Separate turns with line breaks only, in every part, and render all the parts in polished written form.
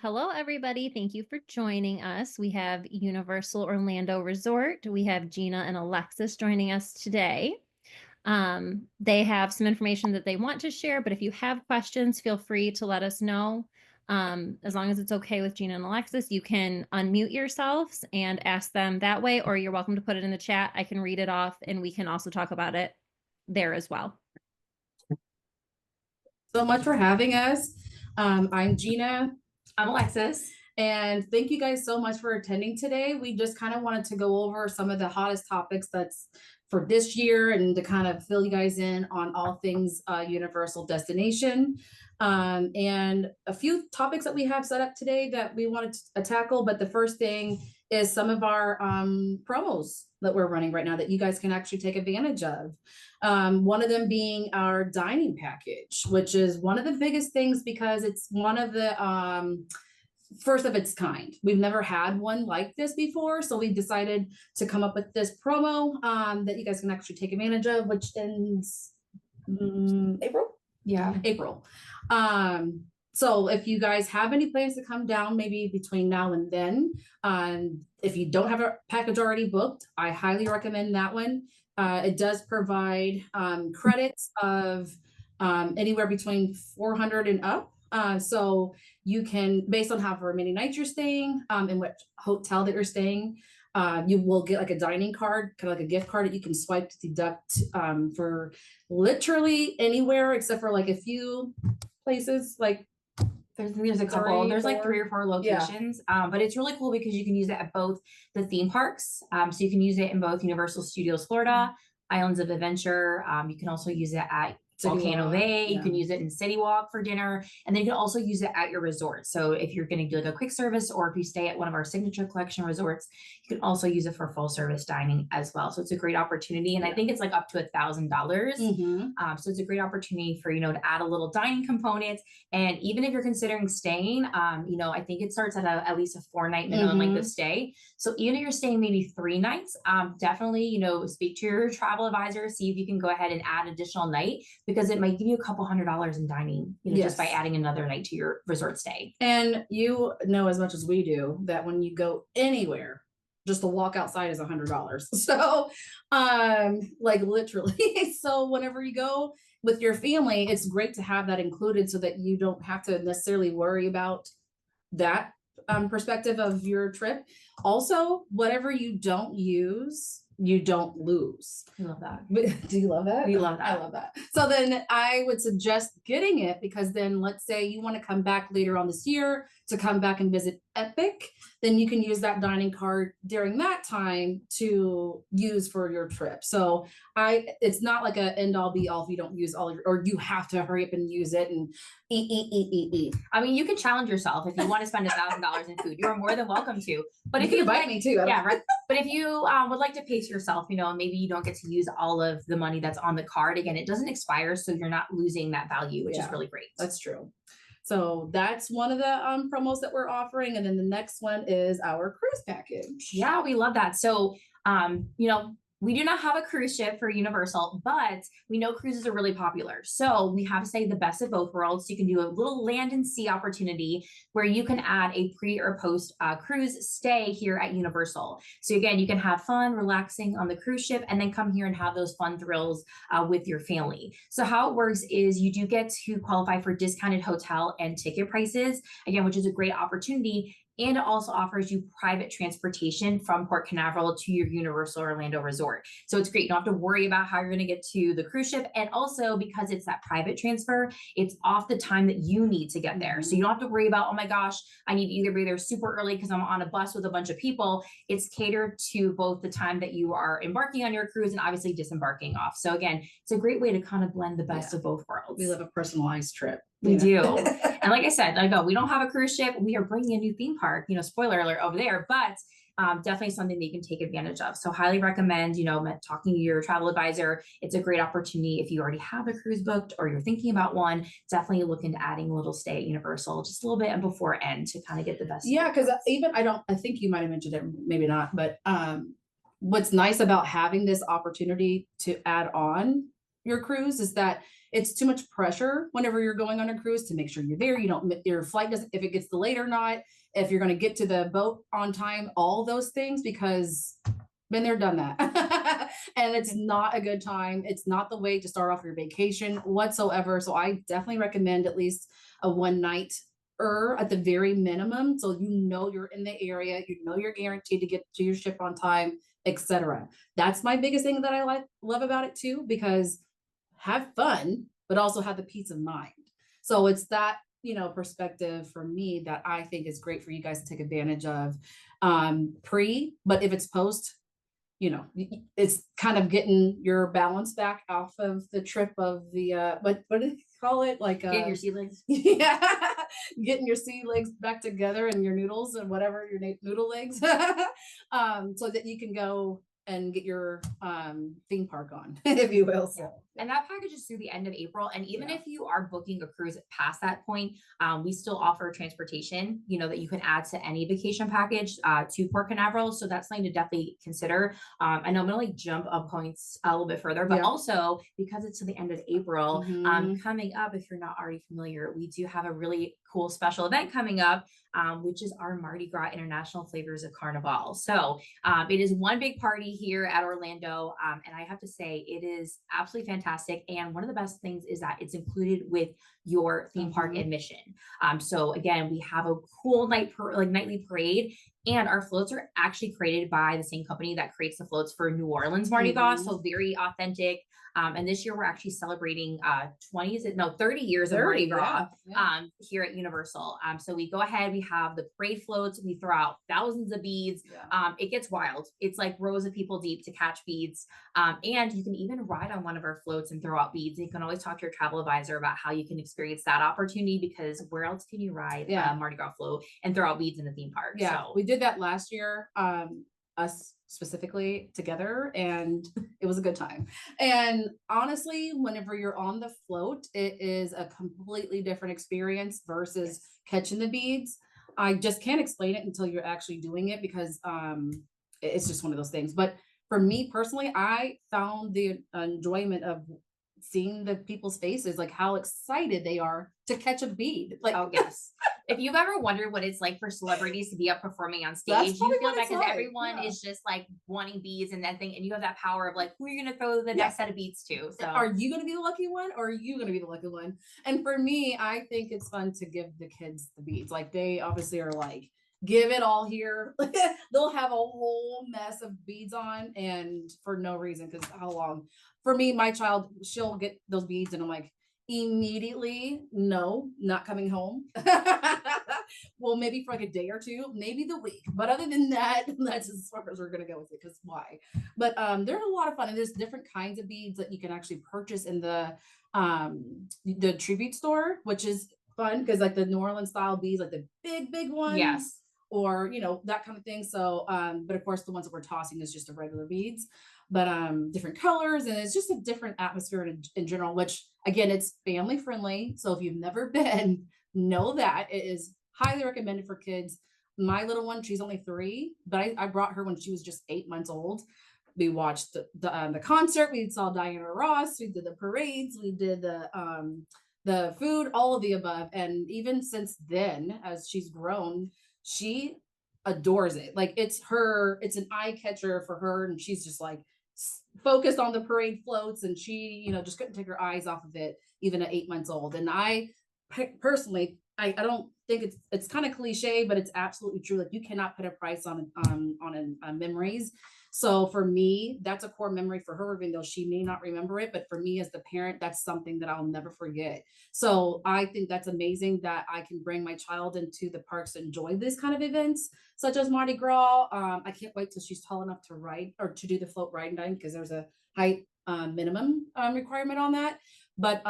Hello, everybody. Thank you for joining us. We have Universal Orlando Resort. We have Gina and Alexis joining us today. They have some information that they want to share, but if you have questions, feel free to let us know. As long as it's okay with Gina and Alexis, you can unmute yourselves and ask them that way, or you're welcome to put it in the chat. I can read it off and we can also talk about it there as well.
So much for having us. I'm Gina.
I'm Alexis.
And thank you guys so much for attending today. We just kind of wanted to go over some of the hottest topics that's for this year and to kind of fill you guys in on all things Universal Destination. And a few topics that we have set up today that we wanted to tackle. But the first thing is some of our promos that we're running right now that you guys can actually take advantage of. One of them being our dining package, which is one of the biggest things because it's one of the first of its kind. We've never had one like this before, so we decided to come up with this promo that you guys can actually take advantage of, which ends April. So if you guys have any plans to come down, maybe between now and then, if you don't have a package already booked, I highly recommend that one. It does provide credits of anywhere between 400 and up. So you can, based on however many nights you're staying, in what hotel that you're staying, you will get like a dining card, kind of like a gift card that you can swipe to deduct for literally anywhere except for like a few places like
there's a couple, there's like 3 or 4 locations, but it's really cool because you can use it at both the theme parks. So you can use it in both Universal Studios Florida, Islands of Adventure. You can also use it at Volcano Bay. You can use it in City Walk for dinner, and then you can also use it at your resort. So if you're going to do like a quick service, or if you stay at one of our Signature Collection resorts, you can also use it for full service dining as well. So it's a great opportunity, and I think it's like up to $1,000. So it's a great opportunity for to add a little dining component. And even if you're considering staying, I think it starts at least a 4-night minimum length of stay. So even if you're staying maybe 3 nights, definitely speak to your travel advisor, see if you can go ahead and add an additional night, because it might give you a couple $100 in dining, just by adding another night to your resort stay.
And you know as much as we do that when you go anywhere, just to walk outside is $100. So, like literally. So whenever you go with your family, it's great to have that included so that you don't have to necessarily worry about that perspective of your trip. Also, whatever you don't use, you don't lose.
I love that.
Do you love that?
We love that.
I love that. So then I would suggest getting it, because then let's say you want to come back later on this year to come back and visit Epic, then you can use that dining card during that time to use for your trip. So it's not like a end all be all if you don't use all or you have to hurry up and use it and eat.
I mean, you can challenge yourself if you want to spend $1,000 in food. You are more than welcome to. But if
you invite me too,
right. But if you would like to pace yourself, maybe you don't get to use all of the money that's on the card. Again, it doesn't expire, so you're not losing that value, which is really great.
That's true. So that's one of the promos that we're offering. And then the next one is our cruise package.
Yeah, we love that. So, we do not have a cruise ship for Universal, but we know cruises are really popular. So we have to say the best of both worlds. You can do a little land and sea opportunity where you can add a pre or post cruise stay here at Universal. So again, you can have fun, relaxing on the cruise ship, and then come here and have those fun thrills with your family. So how it works is you do get to qualify for discounted hotel and ticket prices, again, which is a great opportunity. And it also offers you private transportation from Port Canaveral to your Universal Orlando Resort. So it's great. You don't have to worry about how you're going to get to the cruise ship. And also because it's that private transfer, it's off the time that you need to get there. So you don't have to worry about, oh my gosh, I need to either be there super early because I'm on a bus with a bunch of people. It's catered to both the time that you are embarking on your cruise and obviously disembarking off. So again, it's a great way to kind of blend the best of both worlds.
We live a personalized trip.
We do. And like I said, we don't have a cruise ship. We are bringing a new theme park, spoiler alert over there, but definitely something that you can take advantage of. So highly recommend, talking to your travel advisor. It's a great opportunity if you already have a cruise booked or you're thinking about one. Definitely look into adding a little stay at Universal just a little bit and before end to kind of get the best.
Yeah, because I think you might have mentioned it, maybe not, but what's nice about having this opportunity to add on your cruise is that it's too much pressure whenever you're going on a cruise to make sure you're there. You don't, your flight doesn't, if it gets delayed or not, if you're going to get to the boat on time, all those things, because been there, done that. And it's not a good time. It's not the way to start off your vacation whatsoever. So I definitely recommend at least a one night at the very minimum. So you know you're in the area, you know you're guaranteed to get to your ship on time, etc. That's my biggest thing that I love about it too, because have fun, but also have the peace of mind. So it's that, perspective for me that I think is great for you guys to take advantage of but if it's post, it's kind of getting your balance back off of the trip of the what do you call it? Like
Get your sea legs.
yeah, getting your sea legs back together and your noodles and whatever your noodle legs, so that you can go and get your theme park on, if you will. So
And that package is through the end of April. And even
Yeah.
if you are booking a cruise past that point, we still offer transportation, that you can add to any vacation package to Port Canaveral. So that's something to definitely consider. I know I'm going to jump up points a little bit further, but
Yeah.
also because it's to the end of April,
Mhm.
coming up, if you're not already familiar, we do have a really cool special event coming up, which is our Mardi Gras International Flavors of Carnival. So it is one big party here at Orlando. And I have to say, it is absolutely fantastic. And one of the best things is that it's included with your theme park
Mhm.
admission. So again, we have a cool nightly parade, and our floats are actually created by the same company that creates the floats for New Orleans Mardi Gras.
Mhm.
So very authentic. And this year we're actually celebrating 30 years of
30,
Mardi Gras
yeah.
here at Universal. So we go ahead, we have the parade floats, we throw out thousands of beads.
Yeah.
It gets wild. It's like rows of people deep to catch beads. And you can even ride on one of our floats and throw out beads. And you can always talk to your travel advisor about how you can experience that opportunity, because where else can you ride
Yeah.
a Mardi Gras float and throw out beads in the theme park?
Yeah,
So
we did that last year, us specifically together, and it was a good time. And honestly, whenever you're on the float, it is a completely different experience versus catching the beads. I just can't explain it until you're actually doing it, because it's just one of those things. But for me personally, I found the enjoyment of seeing the people's faces, like how excited they are to catch a bead. Like,
oh yes. If you've ever wondered what it's like for celebrities to be up performing on
That's
stage, you
probably
feel
what
that
it's
because
like,
everyone
yeah.
is just like wanting beads and that thing, and you have that power of like, who are you gonna throw the
Yeah.
next set of beads to? So
Are you going to be the lucky one, or are you going to be the lucky one? And for me, I think it's fun to give the kids the beads. Like, they obviously are like, give it all here. They'll have a whole mess of beads on, and for no reason, because how long? For me, my child, she'll get those beads and I'm like, immediately, no, not coming home. Well, maybe for like a day or two, maybe the week, but other than that, that's as far as we're gonna go with it, because why? But they're a lot of fun, and there's different kinds of beads that you can actually purchase in the tribute store, which is fun, because like the New Orleans style beads, like the big ones,
yes.
or that kind of thing. So but of course the ones that we're tossing is just the regular beads, but different colors, and it's just a different atmosphere in general, which again, it's family friendly. So if you've never been, know that it is highly recommended for kids. My little one, she's only 3, but I brought her when she was just 8 months old. We watched the concert, we saw Diana Ross, we did the parades, we did the food, all of the above. And even since then, as she's grown, she adores it. Like, it's an eye catcher for her, and she's just like focused on the parade floats, and she just couldn't take her eyes off of it, even at 8 months old. And I personally, I don't think it's kind of cliche, but it's absolutely true. Like, you cannot put a price on memories. So for me, that's a core memory for her, even though she may not remember it. But for me as the parent, that's something that I'll never forget. So I think that's amazing that I can bring my child into the parks to enjoy this kind of events, such as Mardi Gras. I can't wait till she's tall enough to ride or to do the float riding time, because there's a height minimum requirement on that. But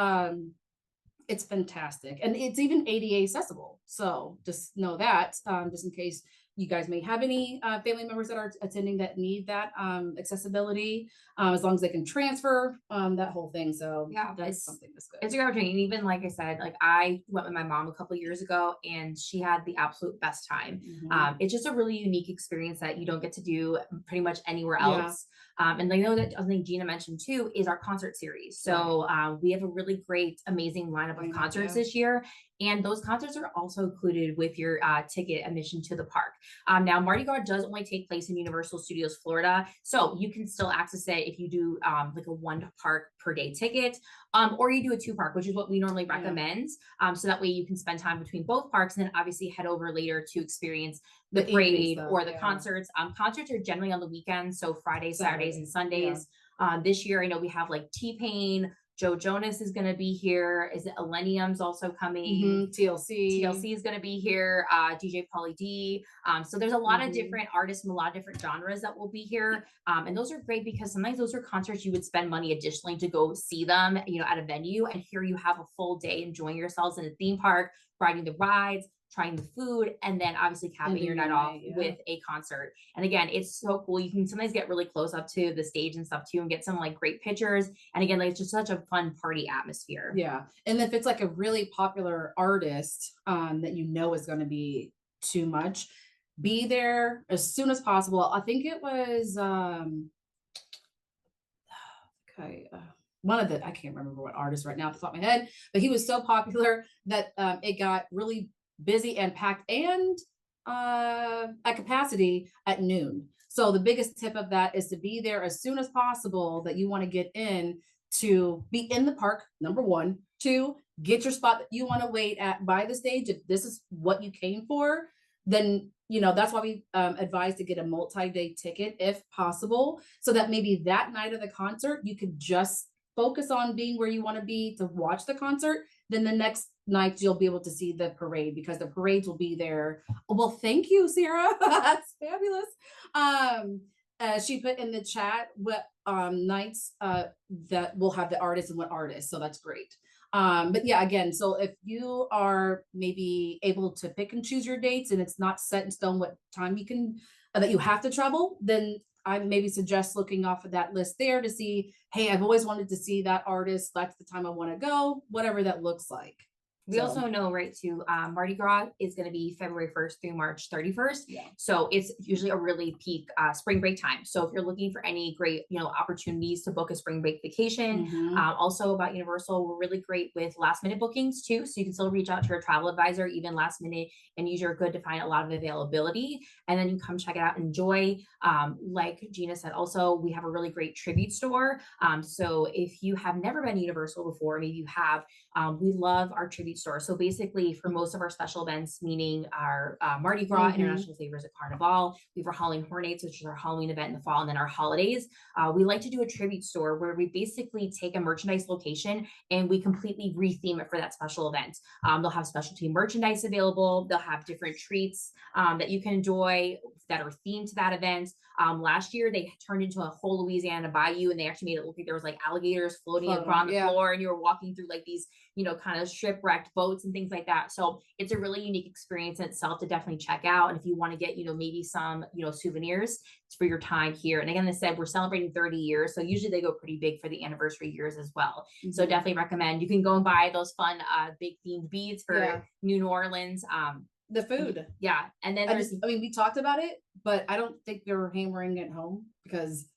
it's fantastic, and it's even ADA accessible. So just know that, just in case you guys may have any family members that are attending that need that accessibility, as long as they can transfer, that whole thing. So
Yeah,
that's something that's good.
It's a great opportunity. And even like I said, like I went with my mom a couple of years ago, and she had the absolute best time.
Mhm.
It's just a really unique experience that you don't get to do pretty much anywhere
Yeah.
else. And I know that I think Gina mentioned too is our concert series. So we have a really great, amazing lineup of concerts this year. And those concerts are also included with your ticket admission to the park. Now, Mardi Gras does only take place in Universal Studios Florida, so you can still access it if you do like a 1 park per day ticket, or you do a 2 park, which is what we normally recommend. So that way you can spend time between both parks and then obviously head over later to experience the parade or the concerts. Concerts are generally on the weekends, so Fridays, Saturdays, and Sundays. This year, I know we have like T-Pain, Joe Jonas is going to be here. Is it Millennium's also coming? TLC is going to be here. DJ Pauly D. So there's a lot of different artists and a lot of different genres that will be here. And those are great because sometimes those are concerts you would spend money additionally to go see them, at a venue. And here you have a full day enjoying yourselves in a theme park, riding the rides, trying the food, and then obviously capping your night off with a concert. And again, it's so cool. You can sometimes get really close up to the stage and stuff too and get some like great pictures. And again, like it's just such a fun party atmosphere.
Yeah. And if it's like a really popular artist that is going to be too much, be there as soon as possible. I think it was one of the, I can't remember what artist right now off the top of my head, but he was so popular that it got really busy and packed and at capacity at noon. So the biggest tip of that is to be there as soon as possible that you want to get in, to be in the park, number 1. 2, get your spot that you want to wait at by the stage. If this is what you came for, then that's why we advise to get a multi-day ticket if possible, so that maybe that night of the concert you could just focus on being where you want to be to watch the concert. Then the next night you'll be able to see the parade because the parades will be there. Well, thank you, Sarah. That's fabulous. She put in the chat what nights that will have the artists and what artists. So that's great. But yeah, again, so if you are maybe able to pick and choose your dates and it's not set in stone what time you can that you have to travel, then I maybe suggest looking off of that list there to see, hey, I've always wanted to see that artist. That's the time I want to go, whatever that looks like.
We also know, right, too, Mardi Gras is going to be February 1st through March 31st.
Yeah.
So it's usually a really peak spring break time. So if you're looking for any great, opportunities to book a spring break vacation, also about Universal, we're really great with last minute bookings too. So you can still reach out to your travel advisor, even last minute, and use your good to find a lot of availability. And then you come check it out, enjoy. Like Gina said, also, we have a really great tribute store. So if you have never been to Universal before, maybe you have, we love our tribute store. So basically for most of our special events, meaning our Mardi Gras, International Flavors at Carnival, we have our Halloween Hornates, which is our Halloween event in the fall, and then our holidays, we like to do a tribute store where we basically take a merchandise location and we completely retheme it for that special event. They'll have specialty merchandise available. They'll have different treats that you can enjoy that are themed to that event. Last year they turned into a whole Louisiana bayou, and they actually made it look like there was like alligators floating around the floor, and you were walking through like these, kind of shipwrecked boats and things like that. So it's a really unique experience in itself to definitely check out. And if you want to get, maybe some, souvenirs for your time here. And again, as I said, we're celebrating 30 years. So usually they go pretty big for the anniversary years as well. So definitely recommend. You can go and buy those fun, big themed beads for New Orleans.
The food.
Yeah. And then
we talked about it, but I don't think they're hammering it home because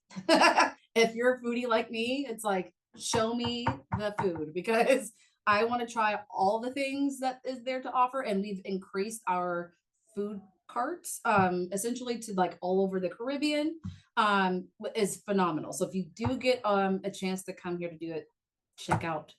if you're a foodie like me, it's like, show me the food because I want to try all the things that is there to offer. And we've increased our food carts essentially to like all over the Caribbean is phenomenal. So if you do get a chance to come here to do it, check out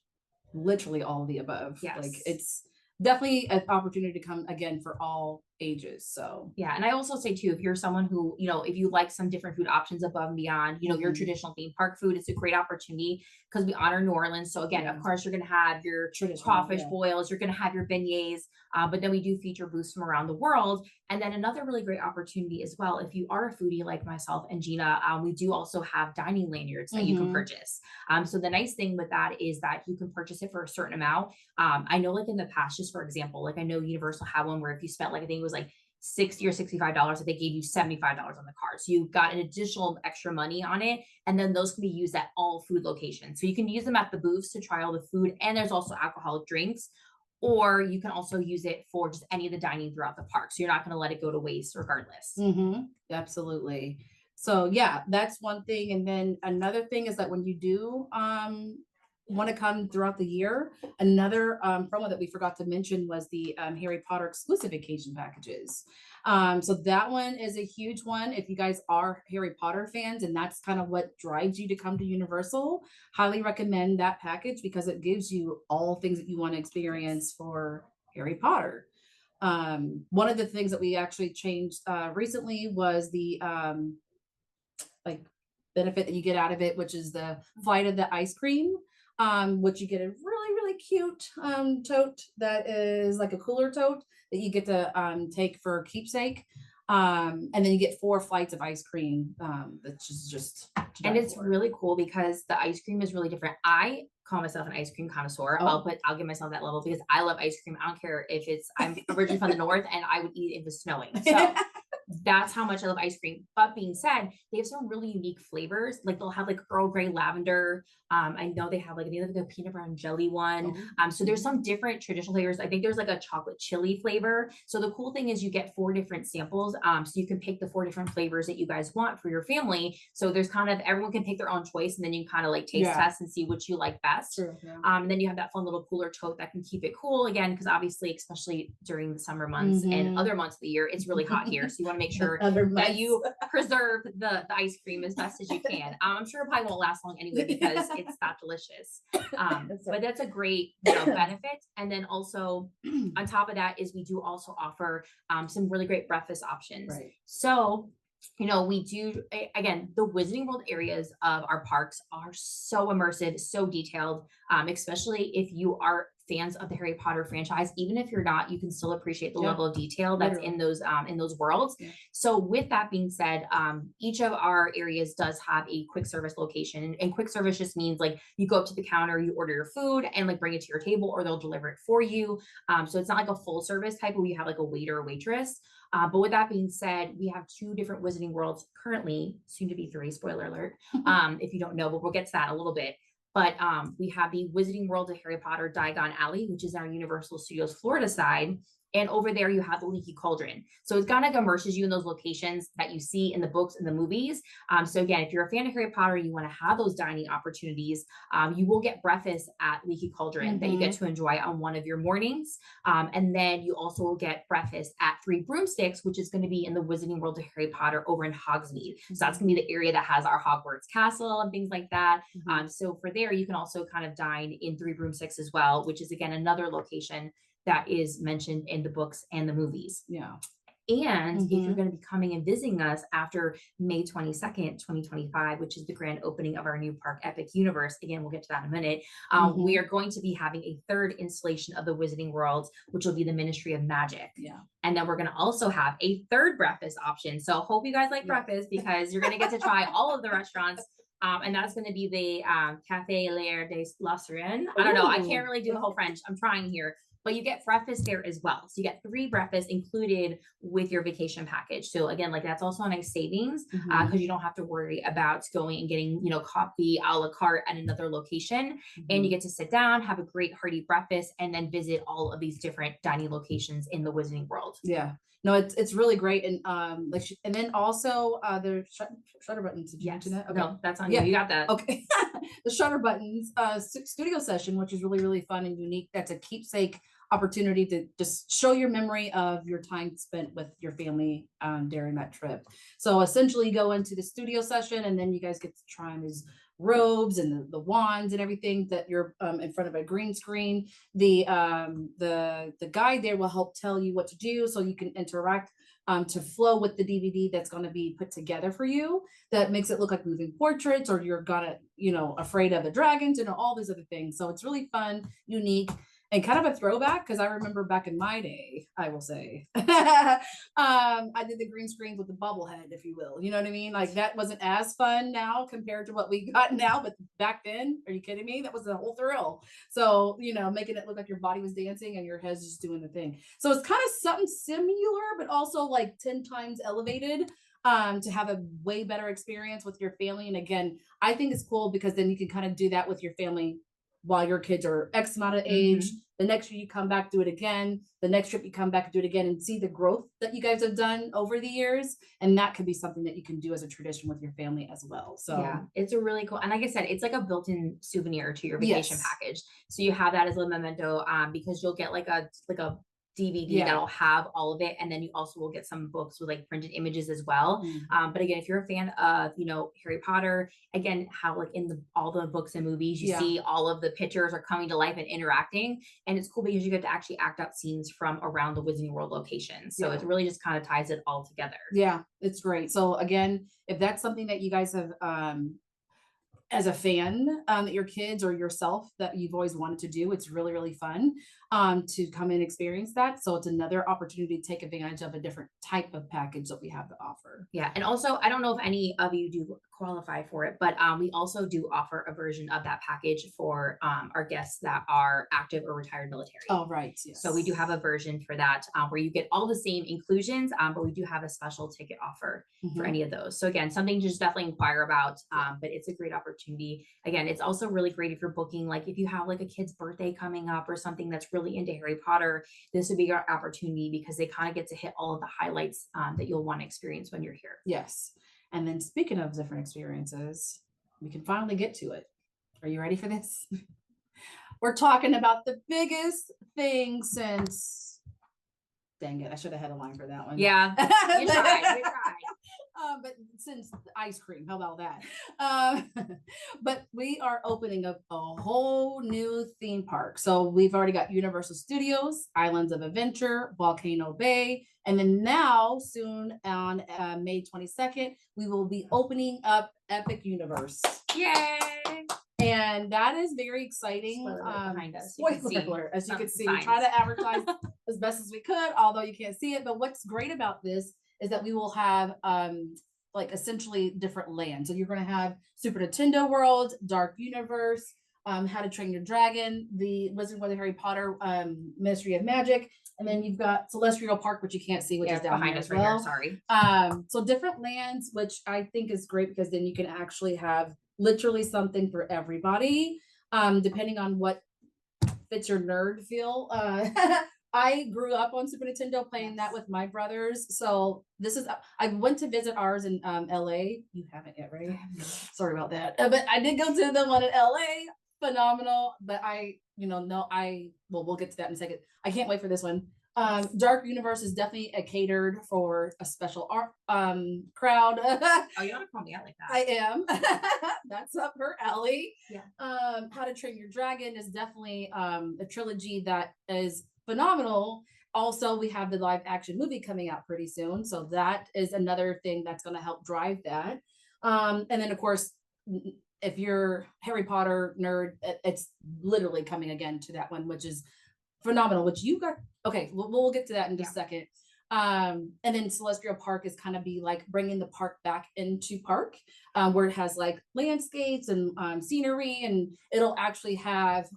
literally all of the above.
Yes.
Like it's definitely an opportunity to come again for all ages. So
yeah. And I also say too, if you're someone who, if you like some different food options above and beyond, your traditional theme park food, it's a great opportunity because we honor New Orleans. So again, of course, you're going to have your crawfish boils, you're going to have your beignets, but then we do feature booths from around the world. And then another really great opportunity as well, if you are a foodie like myself and Gina, we do also have dining lanyards that you can purchase. So the nice thing with that is that you can purchase it for a certain amount. I know like in the past, just for example, like I know Universal had one where if you spent like, I think it was like $60 or $65, that they gave you $75 on the card. So you got an additional extra money on it. And then those can be used at all food locations. So you can use them at the booths to try all the food. And there's also alcoholic drinks, or you can also use it for just any of the dining throughout the park. So you're not going to let it go to waste regardless.
Absolutely. So yeah, that's one thing. And then another thing is that when you do want to come throughout the year, another promo that we forgot to mention was the Harry Potter exclusive vacation packages. So that one is a huge one. If you guys are Harry Potter fans and that's kind of what drives you to come to Universal, highly recommend that package because it gives you all things that you want to experience for Harry Potter. One of the things that we actually changed recently was the like benefit that you get out of it, which is the flight of the ice cream, which you get a really cute tote that is like a cooler tote that you get to take for keepsake. And then you get 4 flights of ice cream, which is just
And it's really cool because the ice cream is really different. I call myself an ice cream connoisseur.
Oh.
I'll give myself that level because I love ice cream. I don't care if I'm originally from the north and I would eat it if it was snowing. So that's how much I love ice cream. But being said, they have some really unique flavors. Like they'll have like Earl Grey lavender. I know they have like a peanut butter and jelly one. So there's some different traditional flavors. I think there's like a chocolate chili flavor. So the cool thing is you get 4 different samples. So you can pick the 4 different flavors that you guys want for your family. So there's kind of everyone can pick their own choice, and then you can kind of like taste test and see what you like best.
True, yeah.
And then you have that fun little cooler tote that can keep it cool again, because obviously, especially during the summer months and other months of the year, it's really hot here. So you want to make sure that you preserve the ice cream as best as you can. I'm sure it probably won't last long anyway because it's that delicious. But that's a great benefit. And then also on top of that is we do also offer some really great breakfast options.
Right.
So we do, again, the Wizarding World areas of our parks are so immersive, so detailed, especially if you are fans of the Harry Potter franchise. Even if you're not, you can still appreciate the level of detail that's in those worlds. Yeah. So with that being said, each of our areas does have a quick service location, and quick service just means like you go up to the counter, you order your food and like bring it to your table, or they'll deliver it for you. So it's not like a full service type where you have like a waiter or waitress. But with that being said, we have 2 different Wizarding Worlds currently, soon to be 3, spoiler alert, if you don't know, but we'll get to that a little bit. But we have the Wizarding World of Harry Potter Diagon Alley, which is our Universal Studios Florida side. And over there, you have the Leaky Cauldron. So it kind of immerses you in those locations that you see in the books and the movies. So again, if you're a fan of Harry Potter, you want to have those dining opportunities, you will get breakfast at Leaky Cauldron that you get to enjoy on one of your mornings. And then you also will get breakfast at 3 Broomsticks, which is going to be in the Wizarding World of Harry Potter over in Hogsmeade. So that's going to be the area that has our Hogwarts Castle and things like that. So for there, you can also kind of dine in 3 Broomsticks as well, which is again another location that is mentioned in the books and the movies.
Yeah.
And if you're going to be coming and visiting us after May 22nd, 2025, which is the grand opening of our new park, Epic Universe, again, we'll get to that in a minute, we are going to be having a 3rd installation of the Wizarding World, which will be the Ministry of Magic. Yeah. And then we're going to also have a 3rd breakfast option. So hope you guys like breakfast because you're going to get to try all of the restaurants. And that's going to be the Café L'air de la Sirène. I don't know. I can't really do the whole French. I'm trying here. But you get breakfast there as well. So you get 3 breakfasts included with your vacation package. So again, like that's also a nice savings because you don't have to worry about going and getting, coffee a la carte at another location. And you get to sit down, have a great hearty breakfast, and then visit all of these different dining locations in the Wizarding World.
Yeah. No, it's really great. And and then also the shutter buttons. Did you mention that? Okay.
No, that's on you. You got that.
Okay. The shutter buttons studio session, which is really, really fun and unique. That's a keepsake opportunity to just show your memory of your time spent with your family during that trip. So essentially you go into the studio session and then you guys get to try on these robes and the wands and everything that you're in front of a green screen. The guide there will help tell you what to do so you can interact to flow with the DVD that's going to be put together for you. That makes it look like moving portraits, or you're gonna, afraid of the dragons and all these other things. So it's really fun, unique, and kind of a throwback because I remember back in my day, I will say, I did the green screens with the bobblehead, if you will. You know what I mean? Like that wasn't as fun now compared to what we got now, but back then, are you kidding me? That was the whole thrill. So, making it look like your body was dancing and your head's just doing the thing. So it's kind of something similar, but also like 10 times elevated to have a way better experience with your family. And again, I think it's cool because then you can kind of do that with your family while your kids are X amount of age. The next year you come back, do it again. The next trip you come back, do it again, and see the growth that you guys have done over the years. And that could be something that you can do as a tradition with your family as well. So
yeah, it's a really cool, and like I said, it's like a built-in souvenir to your vacation
Yes.
package. So you have that as a memento, because you'll get like a DVD
Yeah.
that'll have all of it, and then you also will get some books with like printed images as well. But again, if you're a fan of Harry Potter, again, how like in all the books and movies, you
Yeah.
see all of the pictures are coming to life and interacting, and it's cool because you get to actually act out scenes from around the Wizarding World location. So
Yeah.
it really just kind of ties it all together.
Yeah, it's great. So again, if that's something that you guys have as a fan, that your kids or yourself that you've always wanted to do, it's really, really fun to come and experience that. So it's another opportunity to take advantage of a different type of package that we have to offer.
Yeah, and also I don't know if any of you do qualify for it, but we also do offer a version of that package for our guests that are active or retired military.
Oh, right. Yes.
So we do have a version for that where you get all the same inclusions, but we do have a special ticket offer for
Mhm.
any of those. So again, something to just definitely inquire about, but it's a great opportunity. Again, it's also really great if you're booking, like if you have like a kid's birthday coming up or something that's really into Harry Potter, this would be your opportunity because they kind of get to hit all of the highlights that you'll want to experience when you're here.
Yes. And then speaking of different experiences, we can finally get to it. Are you ready for this? We're talking about the biggest thing since, dang it, I should have had a line for that one.
Yeah, you tried.
But since ice cream, how about that? But we are opening up a whole new theme park. So we've already got Universal Studios, Islands of Adventure, Volcano Bay, and then now soon on May 22nd, we will be opening up Epic Universe.
Yay!
And that is very exciting.
Spoiler alert behind us. You
Spoiler
can see
alert, as you can see,
signs.
try to advertise as best as we could, although you can't see it. But what's great about this is that we will have like essentially different lands. So you're going to have Super Nintendo World, Dark Universe, How to Train Your Dragon, the Wizard of Harry Potter, Ministry of Magic, and then you've got Celestial Park, which you can't see, which is down
behind
there
us
as
right
well.
here. Sorry.
So different lands, which I think is great because then you can actually have literally something for everybody, depending on what fits your nerd feel. I grew up on Super Nintendo playing that with my brothers. So this is, I went to visit ours in LA. You haven't yet, right? Sorry about that. But I did go to the one in LA. Phenomenal. But we'll get to that in a second. I can't wait for this one. Dark Universe is definitely catered for a special art crowd.
Oh, you don't have to call me out like that.
I am. That's up her alley.
Yeah.
How to Train Your Dragon is definitely a trilogy that is phenomenal. Also, we have the live action movie coming out pretty soon, so that is another thing that's going to help drive that. And then, of course, if you're Harry Potter nerd, it's literally coming again to that one, which is phenomenal. Which you got. Okay, we'll get to that in just a second. And then Celestial Park is kind of be like bringing the park back into park, where it has like landscapes and scenery, and it'll actually have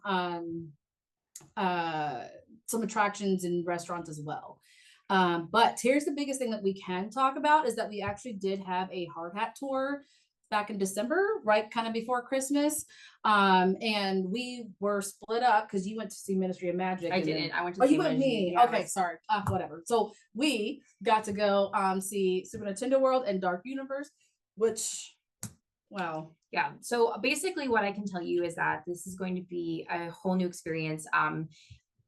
some attractions and restaurants as well. But here's the biggest thing that we can talk about is that we actually did have a hard hat tour back in December, right kind of before Christmas. And we were split up because you went to see Ministry of Magic.
I didn't. I went to
Oh,
see
you went me.
Yeah,
okay, sorry. Whatever. So we got to go see Super Nintendo World and Dark Universe, which, wow.
Yeah. So basically what I can tell you is that this is going to be a whole new experience.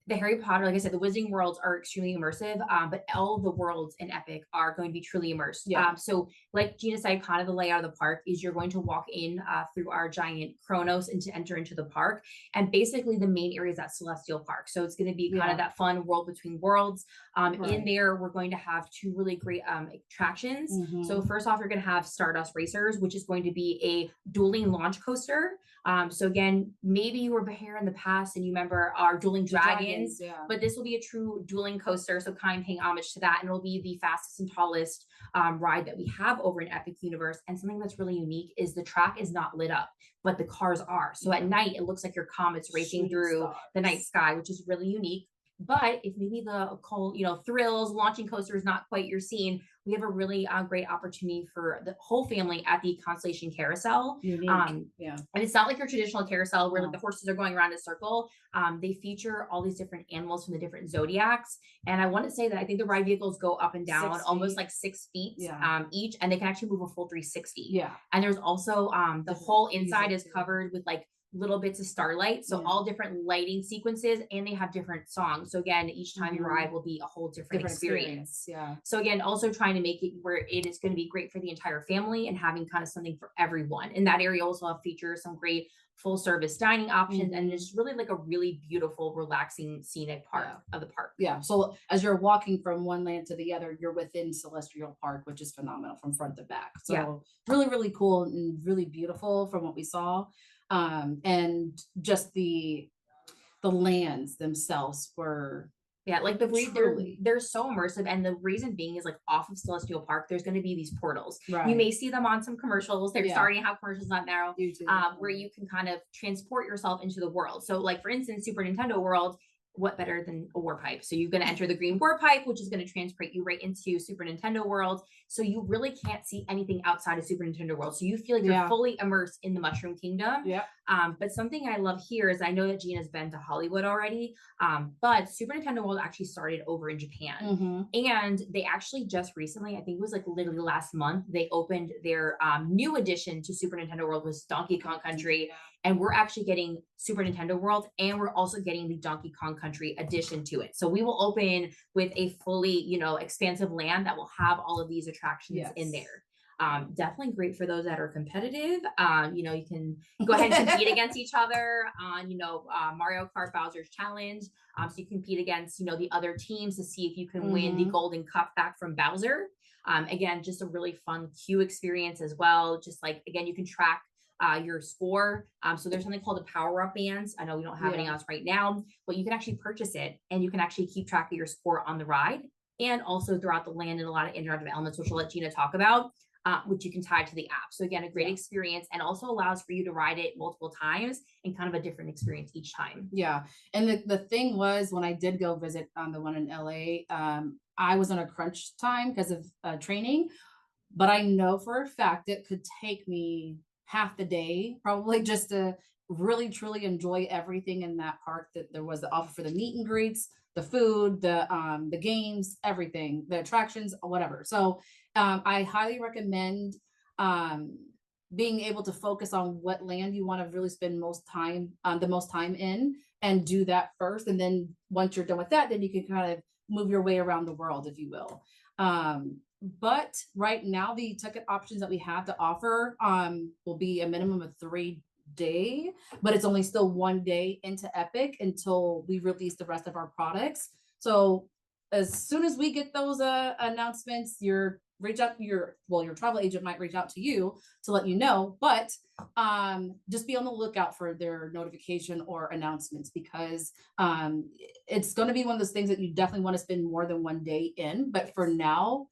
The Harry Potter, like I said, the Wizarding Worlds are extremely immersive, but all the worlds in Epic are going to be truly immersed.
Yeah.
So like Gina said, kind of the layout of the park is you're going to walk in through our giant Chronos and to enter into the park. And basically the main area is at Celestial Park. So it's going to be kind of that fun world between worlds. In there, we're going to have two really great attractions.
Mhm.
So first off, you're going to have Stardust Racers, which is going to be a dueling launch coaster. So again, maybe you were here in the past and you remember our dueling dragons,
yeah.
but this will be a true dueling coaster. So kind of paying homage to that. And it'll be the fastest and tallest ride that we have over in Epic Universe. And something that's really unique is the track is not lit up, but the cars are. So at night, it looks like your comets racing through the night sky, which is really unique. But if maybe the cold, thrills, launching coaster is not quite your scene, we have a really great opportunity for the whole family at the Constellation Carousel.
Unique. Yeah.
And it's not like your traditional carousel where like
No.
the horses are going around in a circle. They feature all these different animals from the different zodiacs. And I want to say that I think the ride vehicles go up and down
6
almost
feet.
like 6 feet
Yeah.
each, and they can actually move a full 360.
Yeah.
And there's also the
Different
whole
music
inside is
too.
covered with like little bits of starlight. So
Yeah.
all different lighting sequences, and they have different songs. So again, each time you
Mhm.
ride will be a whole different experience.
Yeah.
So again, also trying to make it where it is going to be great for the entire family and having kind of something for everyone. And that area also have features some great full service dining options, and
Mhm.
it's really like a really beautiful, relaxing, scenic part
Yeah.
of the park.
Yeah. So as you're walking from one land to the other, you're within Celestial Park, which is phenomenal from front to back. So
Yeah.
really, really cool and really beautiful from what we saw. And just the lands themselves were
Yeah, like they're
truly
they're so immersive, and the reason being is like off of Celestial Park, there's going to be these portals. You
right.
may see them on some commercials. They're
Yeah.
starting to have commercials on now,
YouTube.
where you can kind of transport yourself into the world. So, like for instance, Super Nintendo World. What better than a warp pipe? So you're going to enter the green warp pipe, which is going to transport you right into Super Nintendo World. So you really can't see anything outside of Super Nintendo World. So you feel like you're
Yeah.
fully immersed in the Mushroom Kingdom.
Yeah.
But something I love here is I know that Gina's been to Hollywood already, but Super Nintendo World actually started over in Japan.
Mhm.
And they actually just recently, I think it was like literally last month, they opened their new addition to Super Nintendo World, was Donkey Kong Country.
Yeah.
And we're actually getting Super Nintendo World, and we're also getting the Donkey Kong Country addition to it. So we will open with a fully, expansive land that will have all of these attractions in
Yes.
there. Definitely great for those that are competitive. You can go ahead and compete against each other on, Mario Kart Bowser's Challenge. So you compete against, the other teams to see if you can win the
Mhm.
golden cup back from Bowser. Again, just a really fun queue experience as well. Just like, again, you can track your score. So there's something called the power up bands. I know we don't have any
Yeah.
on us right now, but you can actually purchase it, and you can actually keep track of your score on the ride and also throughout the land and a lot of interactive elements, which we'll let Gina talk about. Which you can tie to the app. So again, a great
Yeah.
experience, and also allows for you to ride it multiple times and kind of a different experience each time.
Yeah. And the thing was, when I did go visit the one in LA, I was on a crunch time because of training, but I know for a fact it could take me half the day probably just to really truly enjoy everything in that park that there was the offer for the meet and greets, the food, the games, everything, the attractions, whatever. So I highly recommend um being able to focus on what land you want to really spend the most time in, and do that first. And then once you're done with that, then you can kind of move your way around the world, if you will. But right now, the ticket options that we have to offer will be a minimum of 3 day, but it's only still 1 day into Epic until we release the rest of our products. So as soon as we get those announcements, your travel agent might reach out to you to let you know. But just be on the lookout for their notification or announcements, because it's going to be one of those things that you definitely want to spend more than 1 day in. But for now,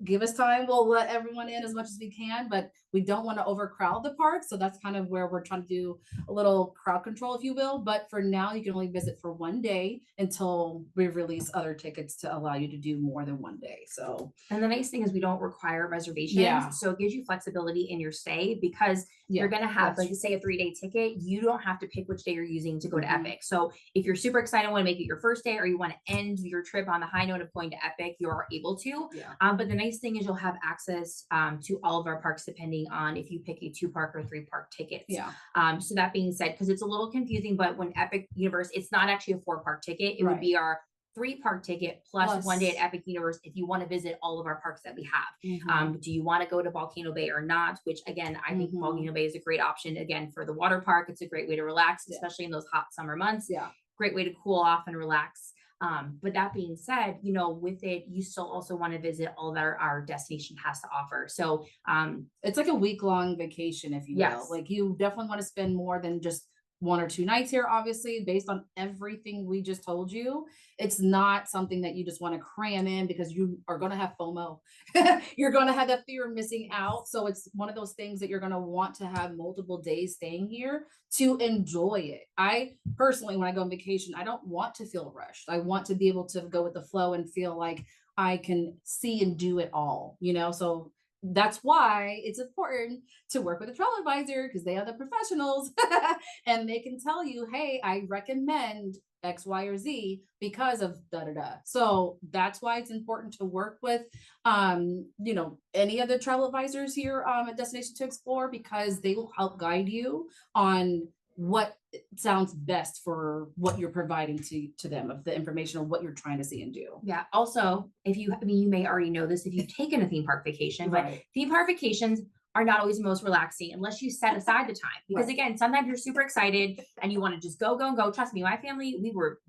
give us time. We'll let everyone in as much as we can, but we don't want to overcrowd the park. So that's kind of where we're trying to do a little crowd control, if you will. But for now, you can only visit for 1 day until we release other tickets to allow you to do more than 1 day. So,
And the nice thing is we don't require reservations.
Yeah.
So it gives you flexibility in your stay, because
yeah,
you're going to have,
that's
like, say, a 3 day ticket. You don't have to pick which day you're using to go to
Mhm.
Epic. So if you're super excited, want to make it your first day, or you want to end your trip on the high note of going to Epic, you are able to.
yeah,
But the nice thing is you'll have access to all of our parks, depending on if you pick a 2 park or 3 park tickets.
yeah,
So that being said, because it's a little confusing, but when Epic Universe, it's not actually a 4 park ticket. It would
Right.
be our 3 park ticket plus
Plus-
1 day at Epic Universe if you want to visit all of our parks that we have.
Mhm.
Do you want to go to Volcano Bay or not? Which again, I think
Mhm.
Volcano Bay is a great option again for the water park. It's a great way to relax,
Yeah.
especially in those hot summer months.
yeah,
Great way to cool off and relax. But that being said, with it, you still also want to visit all that our destination has to offer. So
it's like a week long vacation, if you
Yes.
will. Like, you definitely want to spend more than just 1 or 2 nights here, obviously, based on everything we just told you. It's not something that you just want to cram in because you are going to have FOMO. You're going to have that fear of missing out. So it's one of those things that you're going to want to have multiple days staying here to enjoy it. I personally, when I go on vacation, I don't want to feel rushed. I want to be able to go with the flow and feel like I can see and do it all, you know? So that's why it's important to work with a travel advisor because they are the professionals and they can tell you, hey, I recommend X, Y, or Z because of da da da. So that's why it's important to work with, you know, any other travel advisors here at Destination to Explore because they will help guide you on what sounds best for what you're providing to them of the information of what you're trying to see and do.
Yeah. Also, if you, I mean, you may already know this if you've taken a theme park vacation, but
Right.
theme park vacations are not always the most relaxing unless you set aside the time. Because
Right.
again, sometimes you're super excited and you want to just go, go, and go. Trust me, my family, we were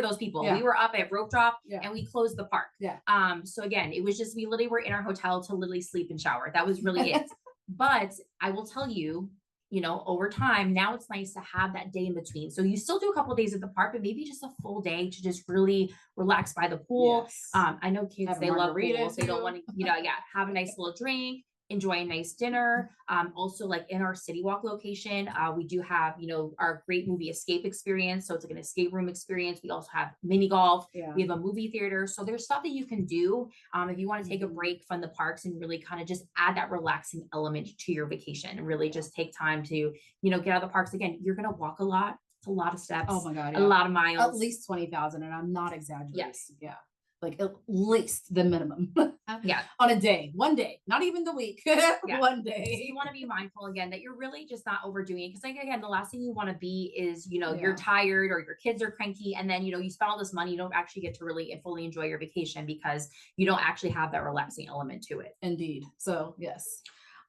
those people.
Yeah.
We were up at rope drop
Yeah.
and we closed the park.
Yeah.
So again, it was just we literally were in our hotel to literally sleep and shower. That was really it. But I will tell you, you know, over time, now it's nice to have that day in between. So you still do a couple of days at the park, but maybe just a full day to just really relax by the pool.
Yes.
I know kids,
Have a
they love
margarita
pools. They don't
too.
want to, you know, yeah, have a nice little drink, enjoy a nice dinner. Also like in our City Walk location, we do have, you know, our great movie escape experience. So it's like an escape room experience. We also have mini golf.
Yeah.
We have a movie theater. So there's stuff that you can do if you want to take a
Mhm.
break from the parks and really kind of just add that relaxing element to your vacation and really just take time to, you know, get out of the parks. Again, you're going to walk a lot. It's a lot of steps.
Oh my God.
A
Yeah.
lot of miles.
At least 20,000. And I'm not exaggerating.
Yes.
Yeah. Like at least the minimum.
Yeah.
On a day, one day, not even the week,
Yeah.
one
So
day.
you want to be mindful again that you're really just not overdoing it. Because like again, the last thing you want to be is, you know, you're
Yeah.
tired or your kids are cranky and then, you know, you spend all this money, you don't actually get to really and fully enjoy your vacation because you don't actually have that relaxing element to it.
Indeed. So yes.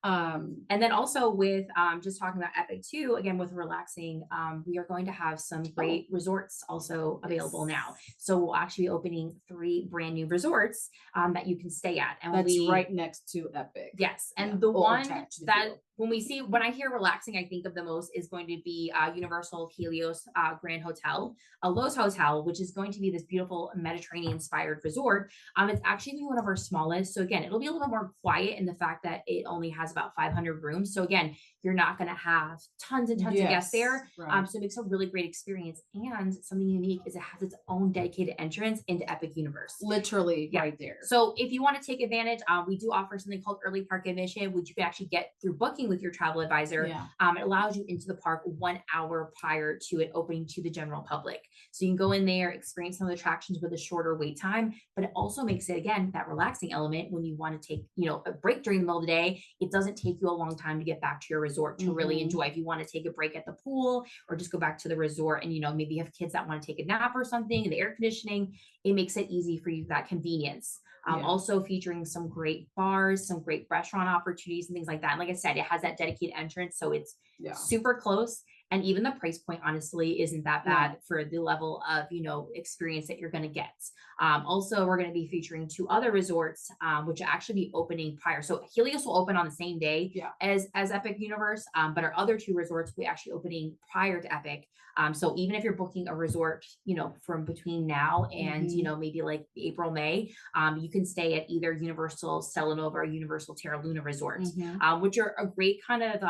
And then also with just talking about Epic too, again with relaxing, we are going to have some great resorts also available now. So we'll actually be opening 3 brand new resorts that you can stay at. And
That's
we
right next to Epic.
Yes. And
Yeah,
the
or
one
attached, if you
that
will.
when I hear relaxing, I think of the most is going to be Universal Helios Grand Hotel, a Lowe's Hotel, which is going to be this beautiful Mediterranean inspired resort. It's actually one of our smallest. So again, it'll be a little more quiet in the fact that it only has about 500 rooms. So again, you're not going to have tons and tons of guests there.
Right.
So it makes a really great experience. And something unique is it has its own dedicated entrance into Epic Universe.
Literally
Yeah.
right there.
So if you want to take advantage, we do offer something called early park admission, which you can actually get through booking with your travel advisor.
Yeah.
It allows you into the park 1 hour prior to it opening to the general public. So you can go in there, experience some of the attractions with a shorter wait time, but it also makes it, again, that relaxing element when you want to take, you know, a break during the middle of the day. It doesn't take you a long time to get back to your resort to really
Mhm.
enjoy. If you want to take a break at the pool or just go back to the resort and, you know, maybe you have kids that want to take a nap or something, the air conditioning, it makes it easy for you, that convenience.
Yeah.
Also featuring some great bars, some great restaurant opportunities and things like that. And like I said, it has that dedicated entrance. So it's
Yeah.
super close. And even the price point, honestly, isn't that
No.
bad for the level of, you know, experience that you're going to get. Also, we're going to be featuring 2 other resorts, which will actually be opening prior. So Helios will open on the same day
Yeah.
as Epic Universe, but our other 2 resorts will be actually opening prior to Epic. So even if you're booking a resort, you know, from between now and, you
Mhm.
know, maybe like April, May, you can stay at either Universal Stella Nova or Universal Terra Luna Resort,
Mhm.
which are a great kind of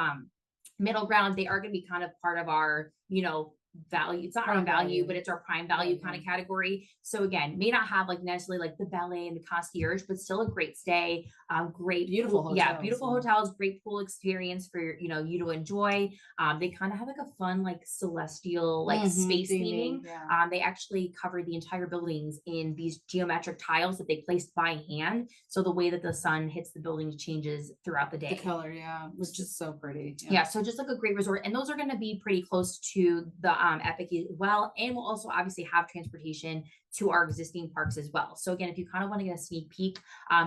middle ground. They are going to be kind of part of our, you know, value. It's not our
Prime
value,
value.
but it's our prime value
Right,
kind of
right.
category. So again, may not have like necessarily like the ballet and the concierge, but still a great stay. Great,
Beautiful
pool, yeah,
hotels,
beautiful
yeah.
hotels, great pool experience for, you know, you to enjoy. They kind of have like a fun, like celestial, like
Mhm,
space
theming,
theming.
yeah.
They actually cover the entire buildings in these geometric tiles that they placed by hand. So the way that the sun hits the buildings changes throughout the
The
day.
color, yeah, was just so pretty.
Yeah, so just like a great resort, and those are going to be pretty close to the Epic as well, and we'll also obviously have transportation to our existing parks as well. So again, if you kind of want to get a sneak peek,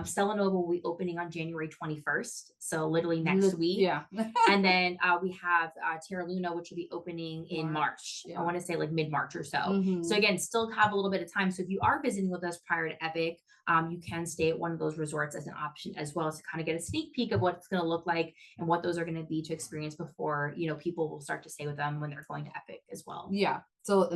Stella Nova will be opening on January 21st. So literally next week.
Yeah.
And then we have Terra Luna, which will be opening in March.
Yeah.
I want to say like mid-March or so.
Mhm.
So again, still have a little bit of time. So if you are visiting with us prior to Epic, you can stay at one of those resorts as an option as well, as to kind of get a sneak peek of what it's going to look like and what those are going to be to experience before, you know, people will start to stay with them when they're going to Epic as well.
Yeah. So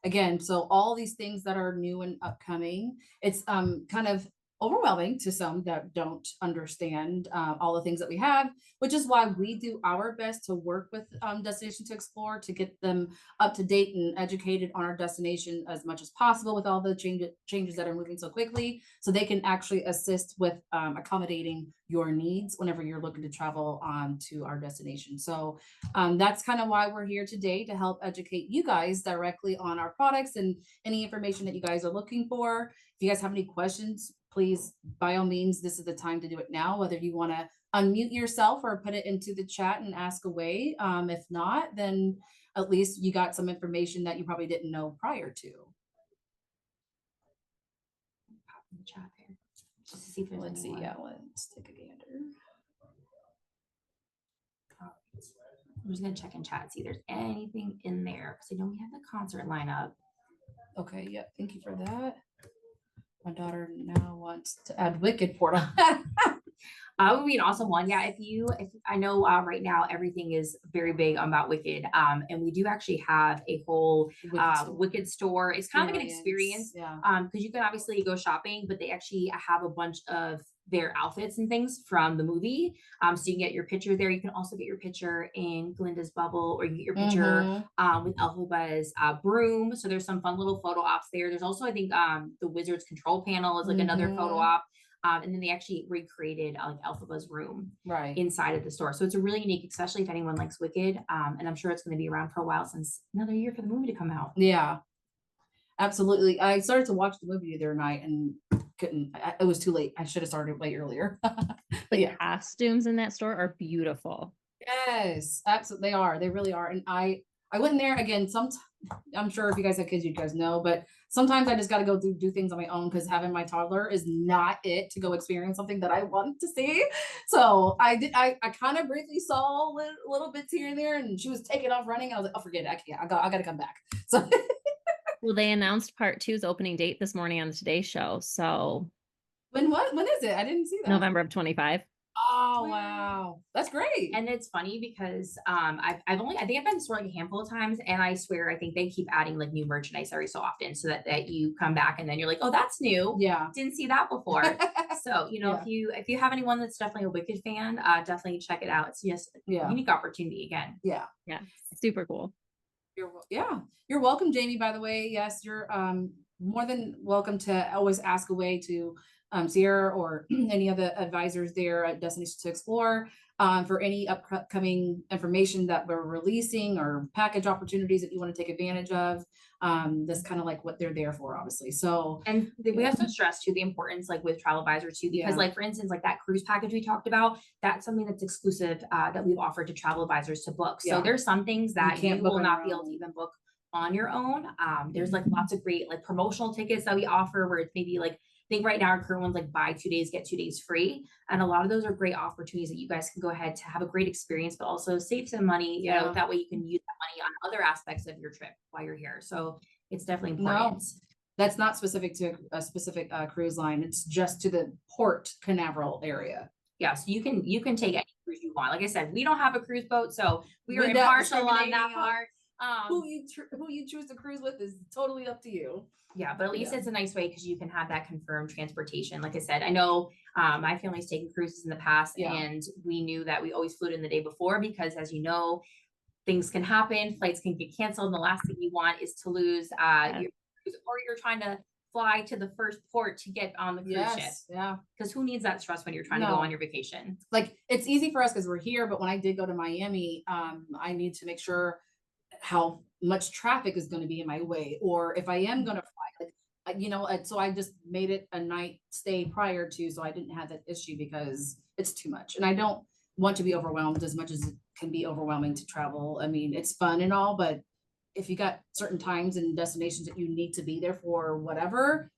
again, so all these things that are new and upcoming, it's kind of overwhelming to some that don't understand all the things that we have, which is why we do our best to work with Destination to Explore to get them up to date and educated on our destination as much as possible with all the changes that are moving so quickly, so they can actually assist with accommodating your needs whenever you're looking to travel to our destination. So that's kind of why we're here today, to help educate you guys directly on our products and any information that you guys are looking for. If you guys have any questions, please, by all means, this is the time to do it now, whether you want to unmute yourself or put it into the chat and ask away. If not, then at least you got some information that you probably didn't know prior to.
Pop in the chat there just to see if there's
Let's see.
anyone.
Yeah, let's take a gander.
I'm just gonna check in chat, see if there's anything in there, because I know we have the concert lineup.
Okay, yep, thank you for that. My daughter now wants to add Wicked Portal.
Would be an awesome one. Yeah, if I know right now everything is very big about Wicked. And we do actually have a whole Wicked store. It's kind of like an experience.
Yeah.
Because you can obviously go shopping, but they actually have a bunch of their outfits and things from the movie. So you can get your picture there. You can also get your picture in Glinda's bubble, or you get your picture with Elphaba's broom. So there's some fun little photo ops there. There's also, I think, the Wizards control panel is like another photo op. And then they actually recreated like Elphaba's room inside of the store. So it's a really unique, especially if anyone likes Wicked. And I'm sure it's going to be around for a while, since another year for the movie to come out.
Yeah, absolutely. I started to watch the movie the other night and couldn't. It was too late. I should have started way earlier. But yeah,
costumes in that store are beautiful.
Yes, absolutely. They are. They really are. And I went in there again. I'm sure if you guys have kids, you guys know, but sometimes I just got to go do things on my own, because having my toddler is not it to go experience something that I want to see. So I kind of briefly saw little bits here and there, and she was taking off running. And I was like, oh, forget it. I can't. I got to come back. So
Well, they announced part 2's opening date this morning on the Today Show. So
when is it? I didn't see that.
November of 25.
Oh, wow. That's great.
And it's funny because I think I've been to the store like a handful of times, and I swear I think they keep adding like new merchandise every so often, so that you come back and then you're like, oh, that's new.
Yeah.
Didn't see that before. So, you know, if you have anyone that's definitely a Wicked fan, definitely check it out. It's just a unique opportunity again.
Yeah.
Yeah. Super cool.
You're welcome, Jamie, by the way. Yes, you're more than welcome to always ask away to Sierra or any of the advisors there at Destination to Explore for any upcoming information that we're releasing or package opportunities that you want to take advantage of. That's kind of like what they're there for, obviously. So,
and we have to stress too the importance, like with Travel Advisor too, because like for instance, like that cruise package we talked about, that's something that's exclusive that we've offered to travel advisors to book. So there's some things that you will not be able to even book on your own. There's like lots of great like promotional tickets that we offer, where it's maybe like, I think right now our current one's like buy 2 days, get 2 days free. And a lot of those are great opportunities that you guys can go ahead to have a great experience, but also save some money. You know, that way you can use that money on other aspects of your trip while you're here. So it's definitely important.
No, that's not specific to a specific cruise line. It's just to the Port Canaveral area.
Yeah, so you can take any cruise you want. Like I said, we don't have a cruise boat, so we are impartial on that part.
Who you choose to cruise with is totally up to you.
Yeah, but at least it's a nice way, because you can have that confirmed transportation. Like I said, I know my family's taken cruises in the past, and we knew that we always flew in the day before, because as you know, things can happen, flights can get canceled, and the last thing you want is to lose your cruise, or you're trying to fly to the first port to get on the cruise ship.
Yeah.
Because who needs that stress when you're trying to go on your vacation?
Like, it's easy for us because we're here, but when I did go to Miami, I need to make sure how much traffic is going to be in my way, or if I am going to fly, like, you know, so I just made it a night stay prior to, so I didn't have that issue, because it's too much. And I don't want to be overwhelmed as much as it can be overwhelming to travel. I mean, it's fun and all, but if you got certain times and destinations that you need to be there for whatever,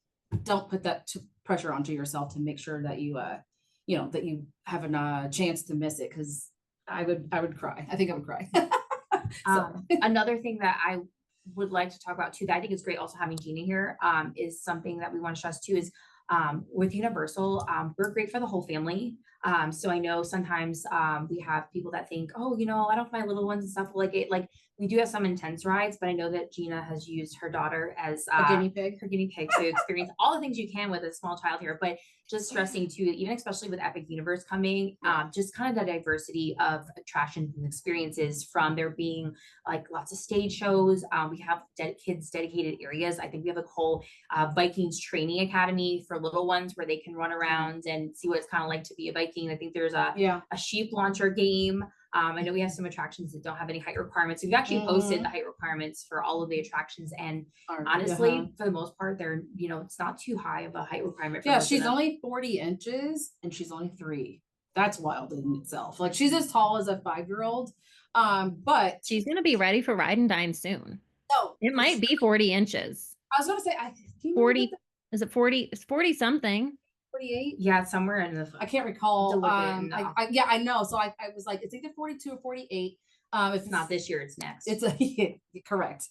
don't put that pressure onto yourself to make sure that you, that you have a chance to miss it. Cause I would cry. I think I would cry.
Another thing that I would like to talk about too, that I think is great also having Gina here, is something that we want to stress too is, with Universal, we're great for the whole family. So I know sometimes, we have people that think, oh, I don't my little ones and stuff like it. Like we do have some intense rides, but I know that Gina has used her daughter as
A guinea pig.
her guinea pig to experience all the things you can with a small child here. But just stressing too, even especially with Epic Universe coming, just kind of the diversity of attractions and experiences from there being like lots of stage shows. We have kids dedicated areas. I think we have a whole Vikings training academy for little ones where they can run around and see what it's kind of like to be a Viking. I think there's a sheep launcher game. I know we have some attractions that don't have any height requirements. We've actually posted the height requirements for all of the attractions, and honestly, for the most part, they're it's not too high of a height requirement. For
she's only 40 inches and she's only 3. That's wild in itself. Like she's as tall as a 5-year-old, but
she's gonna be ready for Ride and Dine soon.
Oh,
it might be 40 inches.
I was gonna say
40. Is it 40? It's 40 something.
48.
Yeah, somewhere in the.
I can't recall. I know. So I was like, it's either 42 or 48.
If it's not this year, it's next.
It's correct.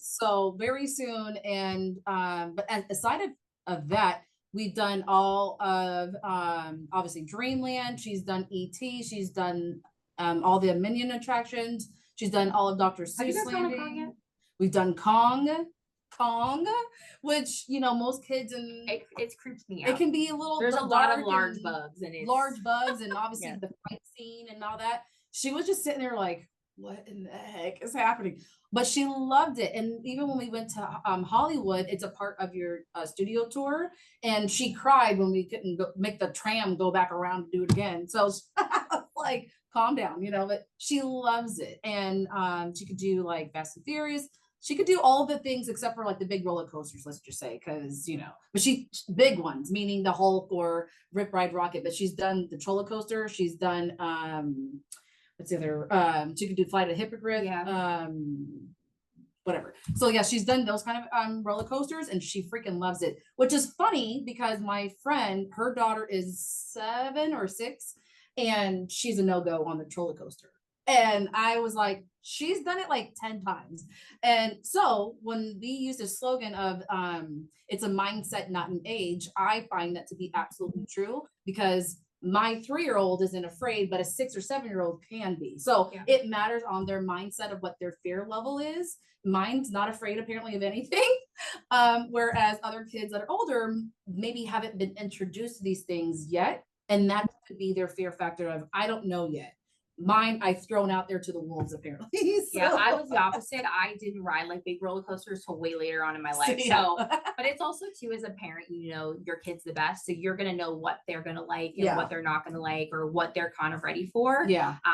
So very soon. And but aside of that, we've done all of obviously Dreamland. She's done ET. She's done all the Minion attractions. She's done all of Dr. Seuss.
Have you guys gone to Kong yet?
We've done Kong, which most kids and
it creeps me out.
It can be a little.
There's a lot of large bugs in it.
Large bugs and obviously the fight scene and all that. She was just sitting there like, what in the heck is happening? But she loved it. And even when we went to Hollywood, it's a part of your studio tour. And she cried when we couldn't make the tram go back around and do it again. So like, calm down, but she loves it. And she could do like Fast and Furious. She could do all the things except for like the big roller coasters, let's just say, because but she big ones, meaning the Hulk or Rip Ride Rocket. But she's done the roller coaster. She's done what's the other? She could do Flight of the Hippogriff. Whatever. So she's done those kind of roller coasters, and she freaking loves it. Which is funny because my friend, her daughter is 7 or 6, and she's a no-go on the roller coaster. And I was like, she's done it like 10 times. And so when we use the slogan of it's a mindset, not an age, I find that to be absolutely true, because my 3-year-old isn't afraid, but a 6 or 7-year-old can be. So it matters on their mindset of what their fear level is. Mine's not afraid apparently of anything. Whereas other kids that are older maybe haven't been introduced to these things yet. And that could be their fear factor of, I don't know yet. Mine, I've thrown out there to the wolves, apparently.
Yeah, I was the opposite. I didn't ride like big roller coasters till way later on in my life. So, but it's also too, as a parent, your kid's the best. So you're going to know what they're going to like and what they're not going to like, or what they're kind of ready for.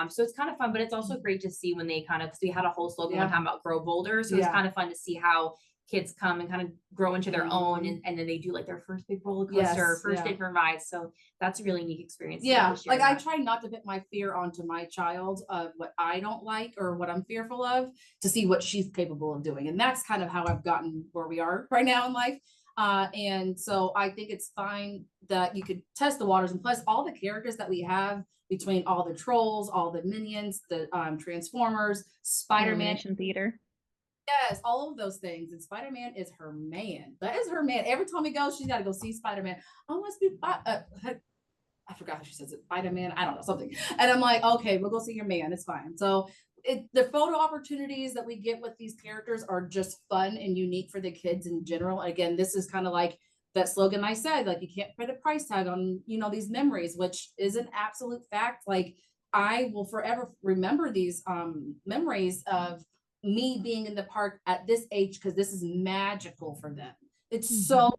So it's kind of fun, but it's also great to see when they because we had a whole slogan one time about grow bolder. So it's kind of fun to see how kids come and kind of grow into their own, and then they do like their first big roller coaster, first different rides. So that's a really unique experience.
Like I try not to put my fear onto my child of what I don't like or what I'm fearful of, to see what she's capable of doing. And that's kind of how I've gotten where we are right now in life. And so I think it's fine that you could test the waters, and plus all the characters that we have between all the trolls, all the minions, the Transformers, Spider-Man
Theater.
Yes, all of those things. And Spider-Man is her man. That is her man. Every time we go, she's got to go see Spider-Man. I want to be, I forgot how she says it. Spider-Man. I don't know, something. And I'm like, okay, we'll go see your man. It's fine. So the photo opportunities that we get with these characters are just fun and unique for the kids in general. Again, this is kind of like that slogan I said, like, you can't put a price tag on, these memories, which is an absolute fact. Like, I will forever remember these memories of me being in the park at this age, because this is magical for them. It's so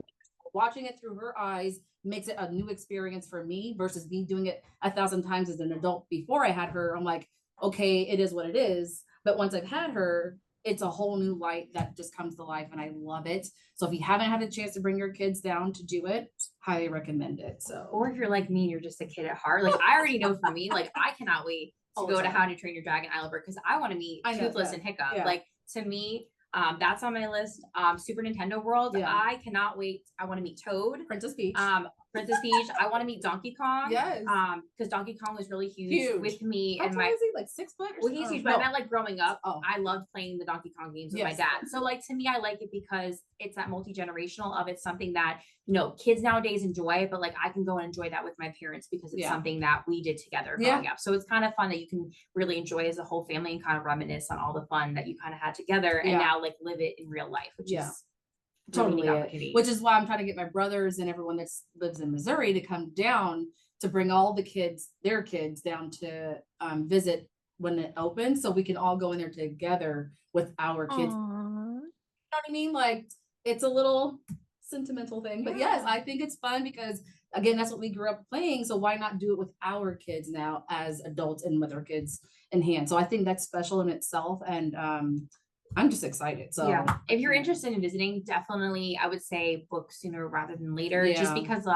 watching it through her eyes makes it a new experience for me versus me doing it 1,000 times as an adult. Before I had her, I'm like, okay, it is what it is. But once I've had her, it's a whole new light that just comes to life, and I love it. So if you haven't had a chance to bring your kids down to do it, highly recommend it. So,
or if you're like me and you're just a kid at heart, like I already know for me, like I cannot wait to go to How to Train Your Dragon Island, because I want to meet Toothless and Hiccup. Like to me, that's on my list. Super Nintendo World.
Yeah.
I cannot wait. I want to meet Toad.
Princess Peach.
Princess Peach. I want to meet Donkey Kong.
Yes.
Because Donkey Kong was really huge,
Huge.
with me
How
and
tall
my.
is he? Like 6 foot?
Well, he's huge, but I meant like growing up.
Oh.
I loved playing the Donkey Kong games with my
Yes.
dad. So like to me, I like it because it's that multi-generational of it's something that, you know, kids nowadays enjoy, but like I can go and enjoy that with my parents because it's
Yeah.
something that we did together growing up. So it's kind of fun that you can really enjoy as a whole family and kind of reminisce on all the fun that you kind of had together and
Yeah.
now like live it in real life, which
Yeah.
is really
Totally
neat
it.
opportunity.
Which is why I'm trying to get my brothers and everyone that lives in Missouri to come down to bring all the kids, their kids, down to visit when it opens, so we can all go in there together with our kids.
Aw.
You know what I mean? Like, it's a little sentimental thing, but yes,
Yeah.
I think it's fun because again, that's what we grew up playing. So why not do it with our kids now as adults and with our kids in hand? So I think that's special in itself, and I'm just excited. So
yeah, if you're interested in visiting, definitely I would say book sooner rather than later, just
Yeah.
because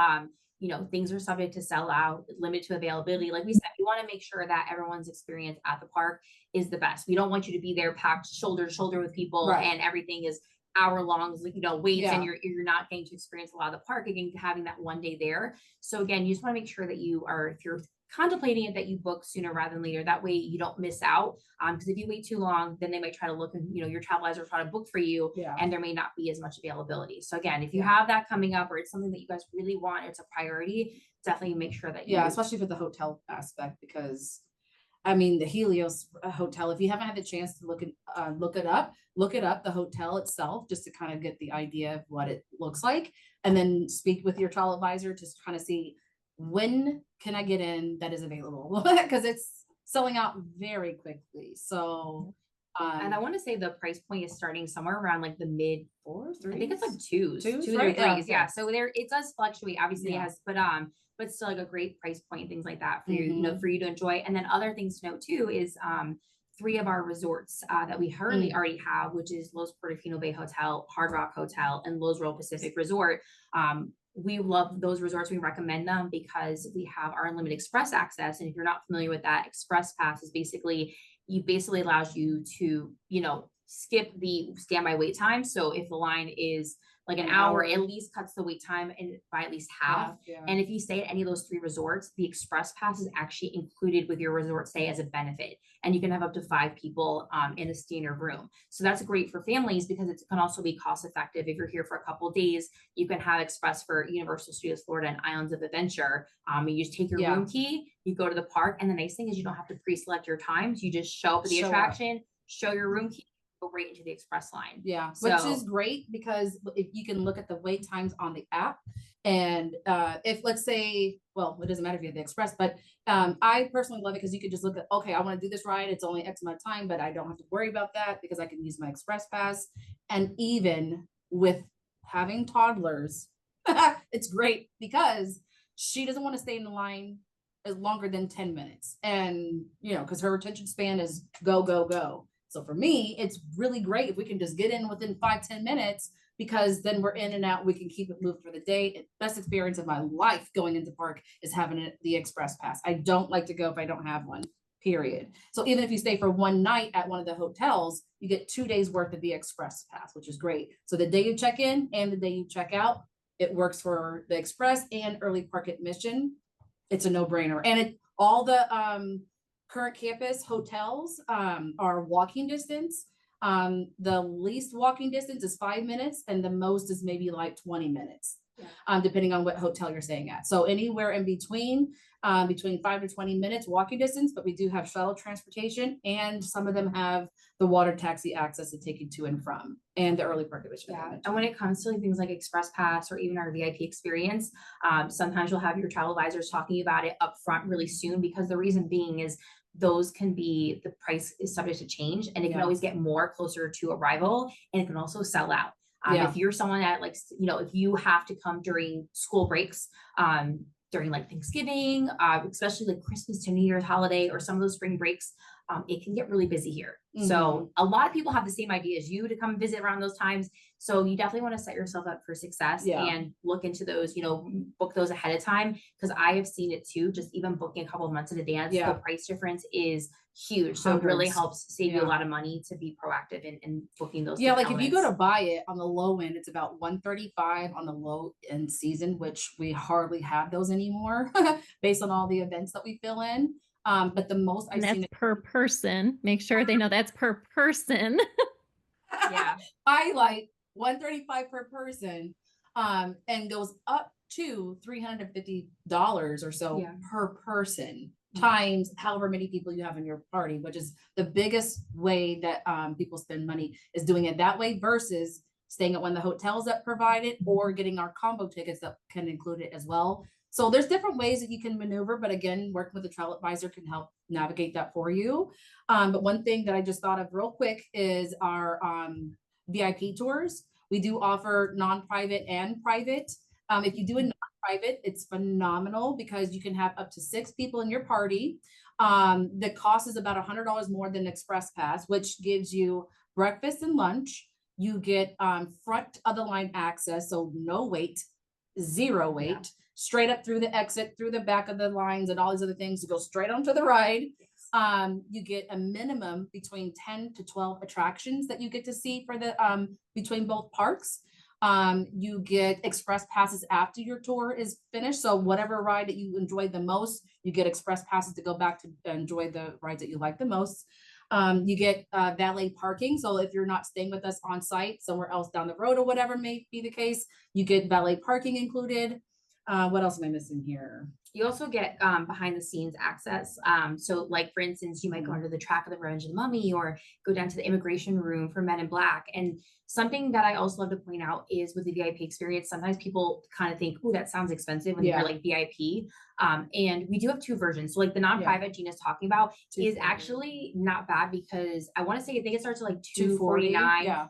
you know, things are subject to sell out, limited to availability. Like we said, we want to make sure that everyone's experience at the park is the best. We don't want you to be there packed shoulder to shoulder with people
Right.
and everything is hour long, you know, waits,
Yeah.
and you're not getting to experience a lot of the park again, having that one day there. So again, you just want to make sure that you are, if you're contemplating it, that you book sooner rather than later. That way you don't miss out. Because if you wait too long, then they might try to look and, you know, your travel advisor try to book for you,
yeah.
and there may not be as much availability. So again, if you
Yeah.
have that coming up or it's something that you guys really want, it's a priority, definitely make sure that you
Yeah, especially for the hotel aspect, because I mean, the Helios Hotel, if you haven't had the chance to look it up, the hotel itself, just to kind of get the idea of what it looks like, and then speak with your travel advisor to kind of see when can I get in that is available, because it's selling out very quickly. So
and I want to say the price point is starting somewhere around like the mid
four,
I think it's like
Twos,
two or
right? Yeah,
threes.
yeah.
Yeah. So there, it does fluctuate. Obviously,
Yeah.
it has, but still like a great price point, things like that for you, you know, for you to enjoy. And then other things to note too is 3 of our resorts that we currently already have, which is Los Portofino Bay Hotel, Hard Rock Hotel, and Los Royal Pacific Resort. We love those resorts. We recommend them because we have our unlimited express access. And if you're not familiar with that, express pass is basically allows you to, you know, skip the standby wait time. So if the line is like an hour, it at least cuts the wait time by at least half.
Yeah.
And if you stay at any of those 3 resorts, the express pass is actually included with your resort stay as a benefit. And you can have up to 5 people in a standard room. So that's great for families because it can also be cost effective. If you're here for a couple of days, you can have express for Universal Studios Florida and Islands of Adventure. You just take your room key, you go to the park. And the nice thing is you don't have to pre-select your times. You just show up at the attraction, show your room key, go right into the express line.
Yeah,
So-
which is great because if you can look at the wait times on the app, and if let's say, well, it doesn't matter if you have the express, but I personally love it because you could just look at, okay, I want to do this ride. It's only X amount of time, but I don't have to worry about that because I can use my express pass. And even with having toddlers, it's great because she doesn't want to stay in the line as longer than 10 minutes. And, you know, because her attention span is go, go, go. So for me, it's really great if we can just get in within 5-10 minutes, because then we're in and out. We can keep it moved for the day. Best experience of my life going into park is having the express pass. I don't like to go if I don't have one, period. So even if you stay for one night at one of the hotels, you get 2 days worth of the express pass, which is great. So the day you check in and the day you check out, it works for the express and early park admission. It's a no-brainer. And all the current campus hotels are walking distance. The least walking distance is 5 minutes, and the most is maybe like 20 minutes, depending on what hotel you're staying at. So anywhere in between 5 to 20 minutes walking distance, but we do have shuttle transportation, and some of them have the water taxi access to take you to and from, and the early park admission.
Yeah, and when it comes to things like Express Pass or even our VIP experience, sometimes you'll have your travel advisors talking about it up front really soon, because the reason being is those can be, the price is subject to change, and it can always get more closer to arrival, and it can also sell out. If you're someone that likes, you know, if you have to come during school breaks, during like Thanksgiving, especially like Christmas to New Year's holiday or some of those spring breaks, it can get really busy here.
Mhm.
So a lot of people have the same idea as you to come visit around those times. So you definitely want to set yourself up for success
Yeah.
and look into those, book those ahead of time. Cause I have seen it too, just even booking a couple of months in advance,
Yeah.
the price difference is huge. So it really
Hundreds.
helps save you a
Yeah.
lot of money to be proactive in booking those.
Yeah, like
different
if you go to
elements.
buy it on the low end, it's about 135 on the low end season, which we hardly have those anymore based on all the events that we fill in. But the most I've
And that's
seen it,
per person. Make sure they know that's per person.
Yeah.
I like 135 per person, and goes up to $350 or so
Yeah.
per person
Yeah.
times however many people you have in your party, which is the biggest way that people spend money is doing it that way versus staying at one of the hotels that provide it or getting our combo tickets that can include it as well. So there's different ways that you can maneuver, but again, working with a travel advisor can help navigate that for you. But one thing that I just thought of real quick is our VIP tours. We do offer non-private and private. If you do a non-private, it's phenomenal because you can have up to 6 people in your party. The cost is about $100 more than Express Pass, which gives you breakfast and lunch. You get front of the line access, so no wait, zero wait,
Yeah.
straight up through the exit, through the back of the lines, and all these other things to go straight onto the ride. You get a minimum between 10 to 12 attractions that you get to see for the between both parks. You get express passes after your tour is finished. So whatever ride that you enjoy the most, you get express passes to go back to enjoy the rides that you like the most. You get valet parking. So if you're not staying with us on site, somewhere else down the road or whatever may be the case, you get valet parking included. What else am I missing here?
You also get behind the scenes access. So like for instance, you might go under the track of the Revenge of the Mummy or go down to the immigration room for Men in Black. And something that I also love to point out is with the VIP experience, sometimes people kind of think, oh, that sounds expensive when
Yeah.
you're like VIP. And we do have 2 versions. So like the non-private Gina's talking about is
240.
actually not bad because I want to say, I think it starts at like
240.
$249.
Yeah.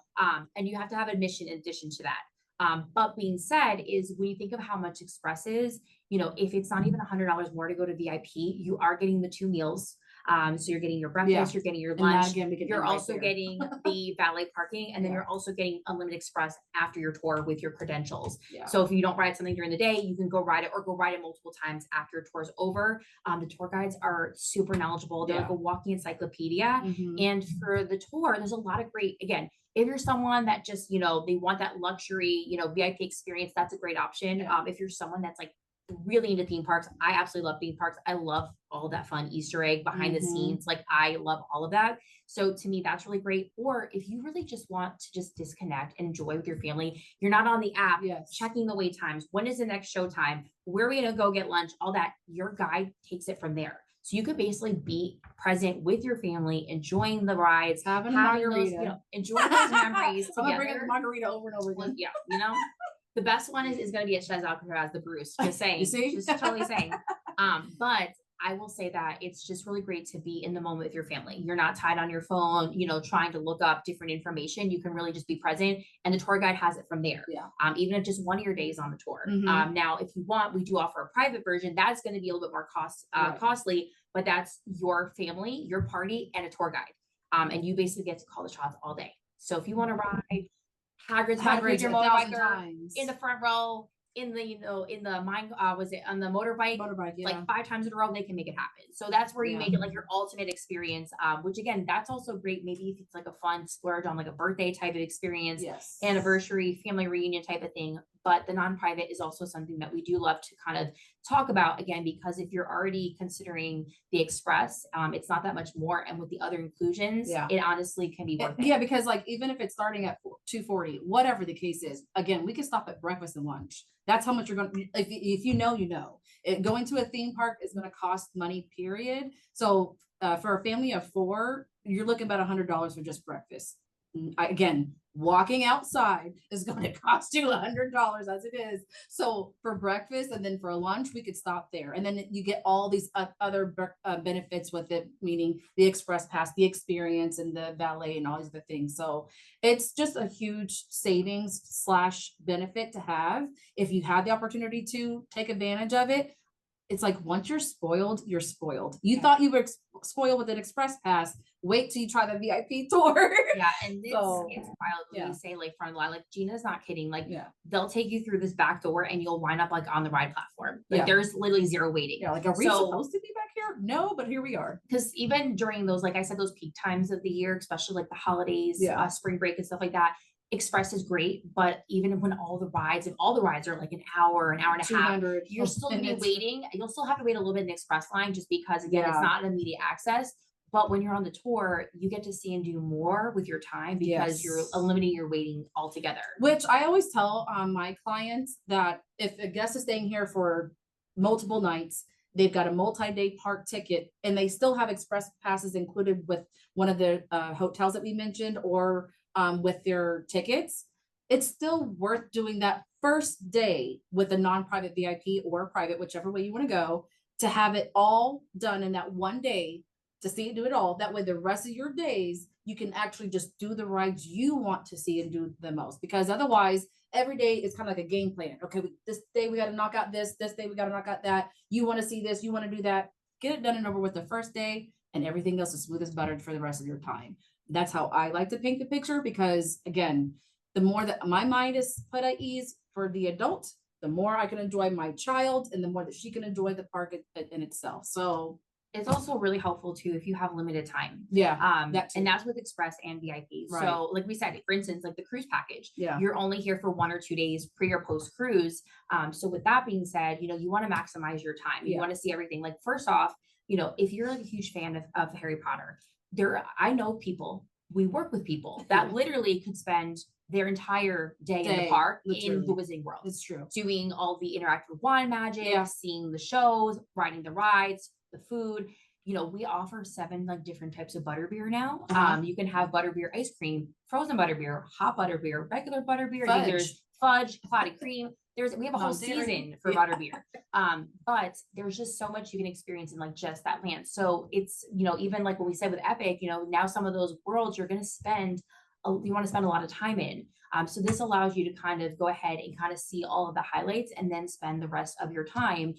And you have to have admission in addition to that. But being said is when you think of how much Express is, if it's not even $100 more to go to VIP, you are getting the 2 meals. So you're getting your breakfast,
Yeah.
you're getting your
And that
lunch,
again, we can
you're
end right
also
there.
getting the valet parking, and then
Yeah.
you're also getting unlimited express after your tour with your credentials.
Yeah.
So if you don't ride something during the day, you can go ride it or go ride it multiple times after your tour's over. The tour guides are super knowledgeable. They're like
Yeah.
a walking encyclopedia.
Mhm.
And for the tour, there's a lot of great, again, if you're someone that just, they want that luxury, VIP experience, that's a great option.
Yeah.
If you're someone that's like really into theme parks, I absolutely love theme parks. I love all that fun Easter egg behind the
Mhm.
scenes. Like I love all of that. So to me, that's really great. Or if you really just want to just disconnect and enjoy with your family, you're not on the app
Yes.
checking the wait times. When is the next show time? Where are we gonna go get lunch? All that. Your guide takes it from there. So you could basically be present with your family, enjoying the rides,
Having a
having those,
margarita.
enjoying those memories
I'm gonna bring
together.
the margarita over and over
Well,
again.
yeah, the best one is going to be at Chez Alcatraz, the Bruce. Just saying,
You see?
just totally saying. But I will say that it's just really great to be in the moment with your family. You're not tied on your phone, trying to look up different information. You can really just be present, and the tour guide has it from there.
Yeah.
Even if just one of your days on the tour.
Mhm.
Now, if you want, we do offer a private version. That's going to be a little bit more
Right.
costly, but that's your family, your party, and a tour guide. And you basically get to call the shots all day. So if you want to ride Hagrid's Back with
Hagrid's
your
1,000
motorbiker
times.
in the front row, in the in the mine was it on the motorbike,
Motorbike, yeah.
like 5 times in a row, they can make it happen. So that's where you
Yeah.
make it like your ultimate experience, which again, that's also great. Maybe if it's like a fun splurge on like a birthday type of experience,
Yes.
anniversary, family reunion type of thing. But the non-private is also something that we do love to kind of talk about again, because if you're already considering the express, it's not that much more. And with the other inclusions,
Yeah.
it honestly can be worth it.
Yeah, because like even if it's starting at 240, whatever the case is, again, we can stop at breakfast and lunch. That's how much you're going to, if you know, going to a theme park is going to cost money, period. So for a family of 4, you're looking about $100 for just breakfast. Again, walking outside is going to cost you $100 as it is. So for breakfast and then for lunch, we could stop there. And then you get all these other benefits with it, meaning the express pass, the experience, and the valet and all these other things. So it's just a huge savings / benefit to have if you have the opportunity to take advantage of it. it's like once you're spoiled, you're spoiled. You thought you were spoiled with an express pass. Wait till you try the VIP tour.
Yeah, and
So,
it's wild when
yeah.
we say like front of the line. Like Gina's not kidding. Like
Yeah.
they'll take you through this back door and you'll wind up like on the ride platform. Like
Yeah.
there's literally zero waiting.
Yeah, like, are we
So-
supposed to be back here? No, but here we are.
Because even during those, like I said, those peak times of the year, especially like the holidays,
Yeah.
spring break and stuff like that, Express is great. But even when all the rides, if all the rides are like an hour and a half,
200.
you're still gonna be
minutes.
waiting. You'll still have to wait a little bit in the Express line just because again, it's
Yeah.
not an immediate access. But when you're on the tour, you get to see and do more with your time because you're
Yes.
eliminating your waiting altogether.
Which I always tell my clients that if a guest is staying here for multiple nights, they've got a multi-day park ticket and they still have express passes included with one of the hotels that we mentioned or with their tickets, it's still worth doing that first day with a non-private VIP or private, whichever way you want to go, to have it all done in that one day to see it do it all. That way the rest of your days you can actually just do the rides you want to see and do the most, because otherwise every day is kind of like a game plan. Okay, this day we got to knock out this day we got to knock out that. You want to see this, you want to do that. Get it done and over with the first day, and everything else is smooth as butter for the rest of your time. That's how I like to paint the picture, because again, the more that my mind is put at ease for the adult, the more I can enjoy my child and the more that she can enjoy the park in itself. So
It's also really helpful too if you have limited time.
yeah,
And that's with Express and VIP.
Right.
So like we said, for instance, like the cruise package,
yeah,
you're only here for 1 or 2 days pre or post cruise. So with that being said, you want to maximize your time. You
Yeah.
want to see everything. Like first off, if you're like a huge fan of Harry Potter, I know people, we work with people that literally could spend their entire day in the park in
literally.
the Wizarding World,
it's true.
doing all the interactive wand magic,
Yeah.
seeing the shows, riding the rides, the food. We offer 7 like different types of butterbeer now.
Uh-huh.
You can have butterbeer ice cream, frozen butterbeer, hot butterbeer, regular butterbeer. I think
Fudge.
there's fudge, clotted cream. We have a whole
Non-dairy.
season for
Yeah.
butterbeer. But there's just so much you can experience in like just that land. So it's, even like what we said with Epic, now some of those worlds you're going to spend, you want to spend a lot of time in. So this allows you to kind of go ahead and kind of see all of the highlights and then spend the rest of your time,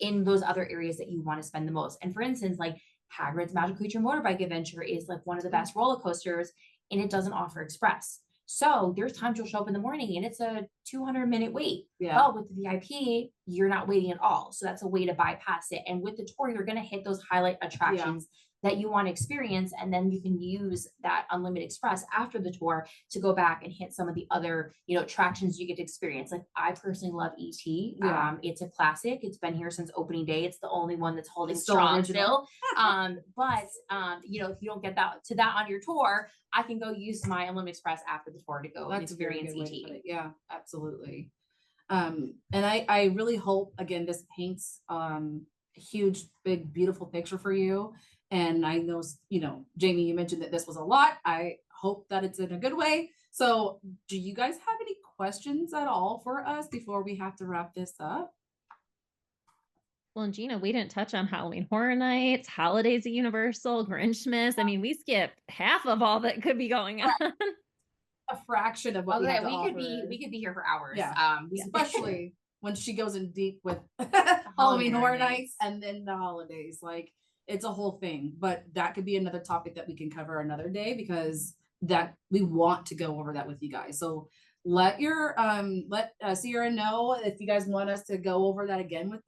in those other areas that you want to spend the most. And for instance, like Hagrid's Magical Creature Motorbike Adventure is like one of the best roller coasters, and it doesn't offer express. So there's times you'll show up in the morning and it's a 200-minute wait.
Yeah.
But with the VIP, you're not waiting at all. So that's a way to bypass it. And with the tour, you're going to hit those highlight attractions that you want to experience. And then you can use that Unlimited Express after the tour to go back and hit some of the other, attractions you get to experience. Like I personally love ET.
Yeah.
It's a classic. It's been here since opening day. It's the only one that's holding
It's still
strong
original.
still. But if you don't get that on your tour, I can go use my Unlimited Express after the tour to go and
That's a very
experience
good way to put
ET.
it. Yeah, absolutely. And I really hope, again, this paints a huge, big, beautiful picture for you. And I know, Jamie, you mentioned that this was a lot. I hope that it's in a good way. So do you guys have any questions at all for us before we have to wrap this up?
Well, and Gina, we didn't touch on Halloween Horror Nights, holidays at Universal, Grinchmas. I mean, we skipped half of all that could be going on.
A fraction of what we have to
we could
offer.
be here for hours.
Yeah.
We
Especially when she goes in deep with
Halloween
Halloween Horror
Horror
Nights and then the holidays. Like, it's a whole thing, but that could be another topic that we can cover another day, because that we want to go over that with you guys. So let Sierra know if you guys want us to go over that again with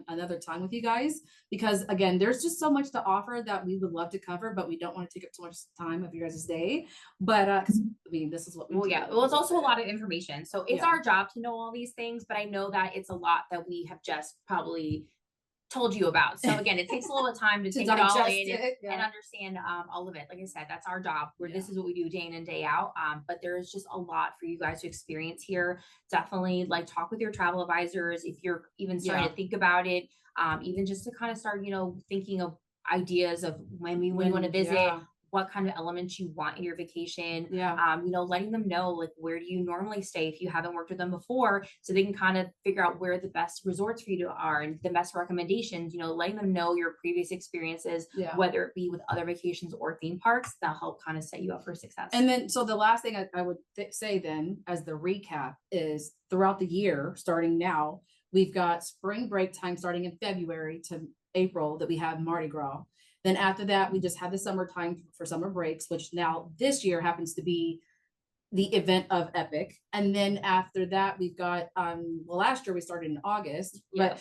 another time with you guys, because again, there's just so much to offer that we would love to cover, but we don't want to take up too much time of you guys' day. But because this is what we
Well,
do.
yeah. Well, it's also a lot of information. So it's
Yeah.
our job to know all these things, but I know that it's a lot that we have just probably told you about. So again, it takes a little time to take it all
digest
in
it,
and understand all of it. Like I said, that's our job. This is what we do day in and day out. But there is just a lot for you guys to experience here. Definitely like talk with your travel advisors if you're even starting to think about it. Even just to kind of start, thinking of ideas of when you want to visit, what kind of elements you want in your vacation. Letting them know like where do you normally stay if you haven't worked with them before, so they can kind of figure out where the best resorts for you are and the best recommendations. Letting them know your previous experiences, whether it be with other vacations or theme parks, that'll help kind of set you up for success.
And then, so the last thing I would say then, as the recap, is throughout the year, starting now, We've got spring break time starting in February to April that we have Mardi Gras. Then after that, we just had the summertime for summer breaks, which now this year happens to be the event of Epic. And then after that, we've got well, last year we started in August, but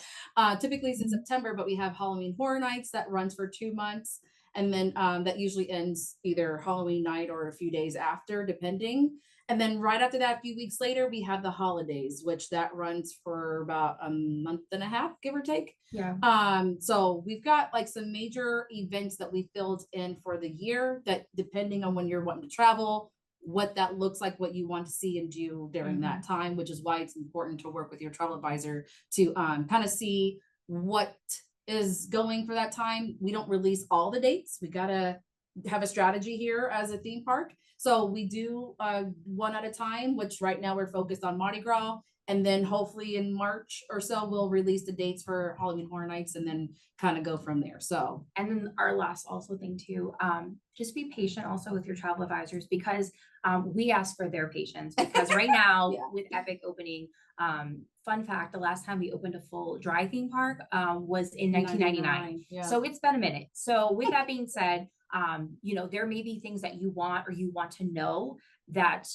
typically it's in September, but we have Halloween Horror Nights that runs for 2 months. And then that usually ends either Halloween night or a few days after, depending. And then right after that, a few weeks later, we have the holidays, which that runs for about a month and a half, give or take.
Yeah.
So we've got like some major events that we filled in for the year that depending on when you're wanting to travel, what that looks like, what you want to see and do during that time, which is why it's important to work with your travel advisor to kind of see what is going for that time. We don't release all the dates. We gotta have a strategy here as a theme park. So we do one at a time, which right now we're focused on Mardi Gras. And then hopefully in March or so, we'll release the dates for Halloween Horror Nights and then kind of go from there. So,
And then our last also thing too, just be patient also with your travel advisors because we ask for their patience because right now
Yeah.
with Epic opening, fun fact, the last time we opened a full dry theme park was in 1999.
Yeah.
So it's been a minute. So with that being said, you know, there may be things that you want or you want to know that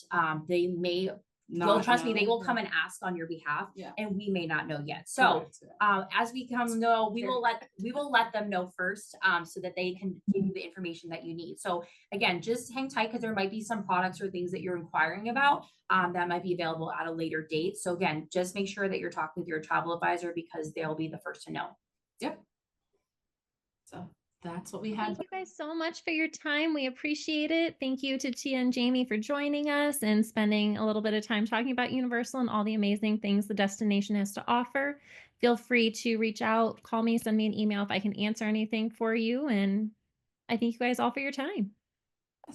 they may well, trust me, they will come and ask on your behalf,
Yeah.
and we may not know yet. So, as we come to know, we will let them know first, so that they can give you the information that you need. So, again, just hang tight because there might be some products or things that you're inquiring about, that might be available at a later date. So, again, just make sure that you're talking with your travel advisor because they'll be the first to know.
Yep. So that's what we had.
Thank you guys so much for your time. We appreciate it. Thank you to Tia and Jamie for joining us and spending a little bit of time talking about Universal and all the amazing things the destination has to offer. Feel free to reach out, call me, send me an email if I can answer anything for you. And I thank you guys all for your time.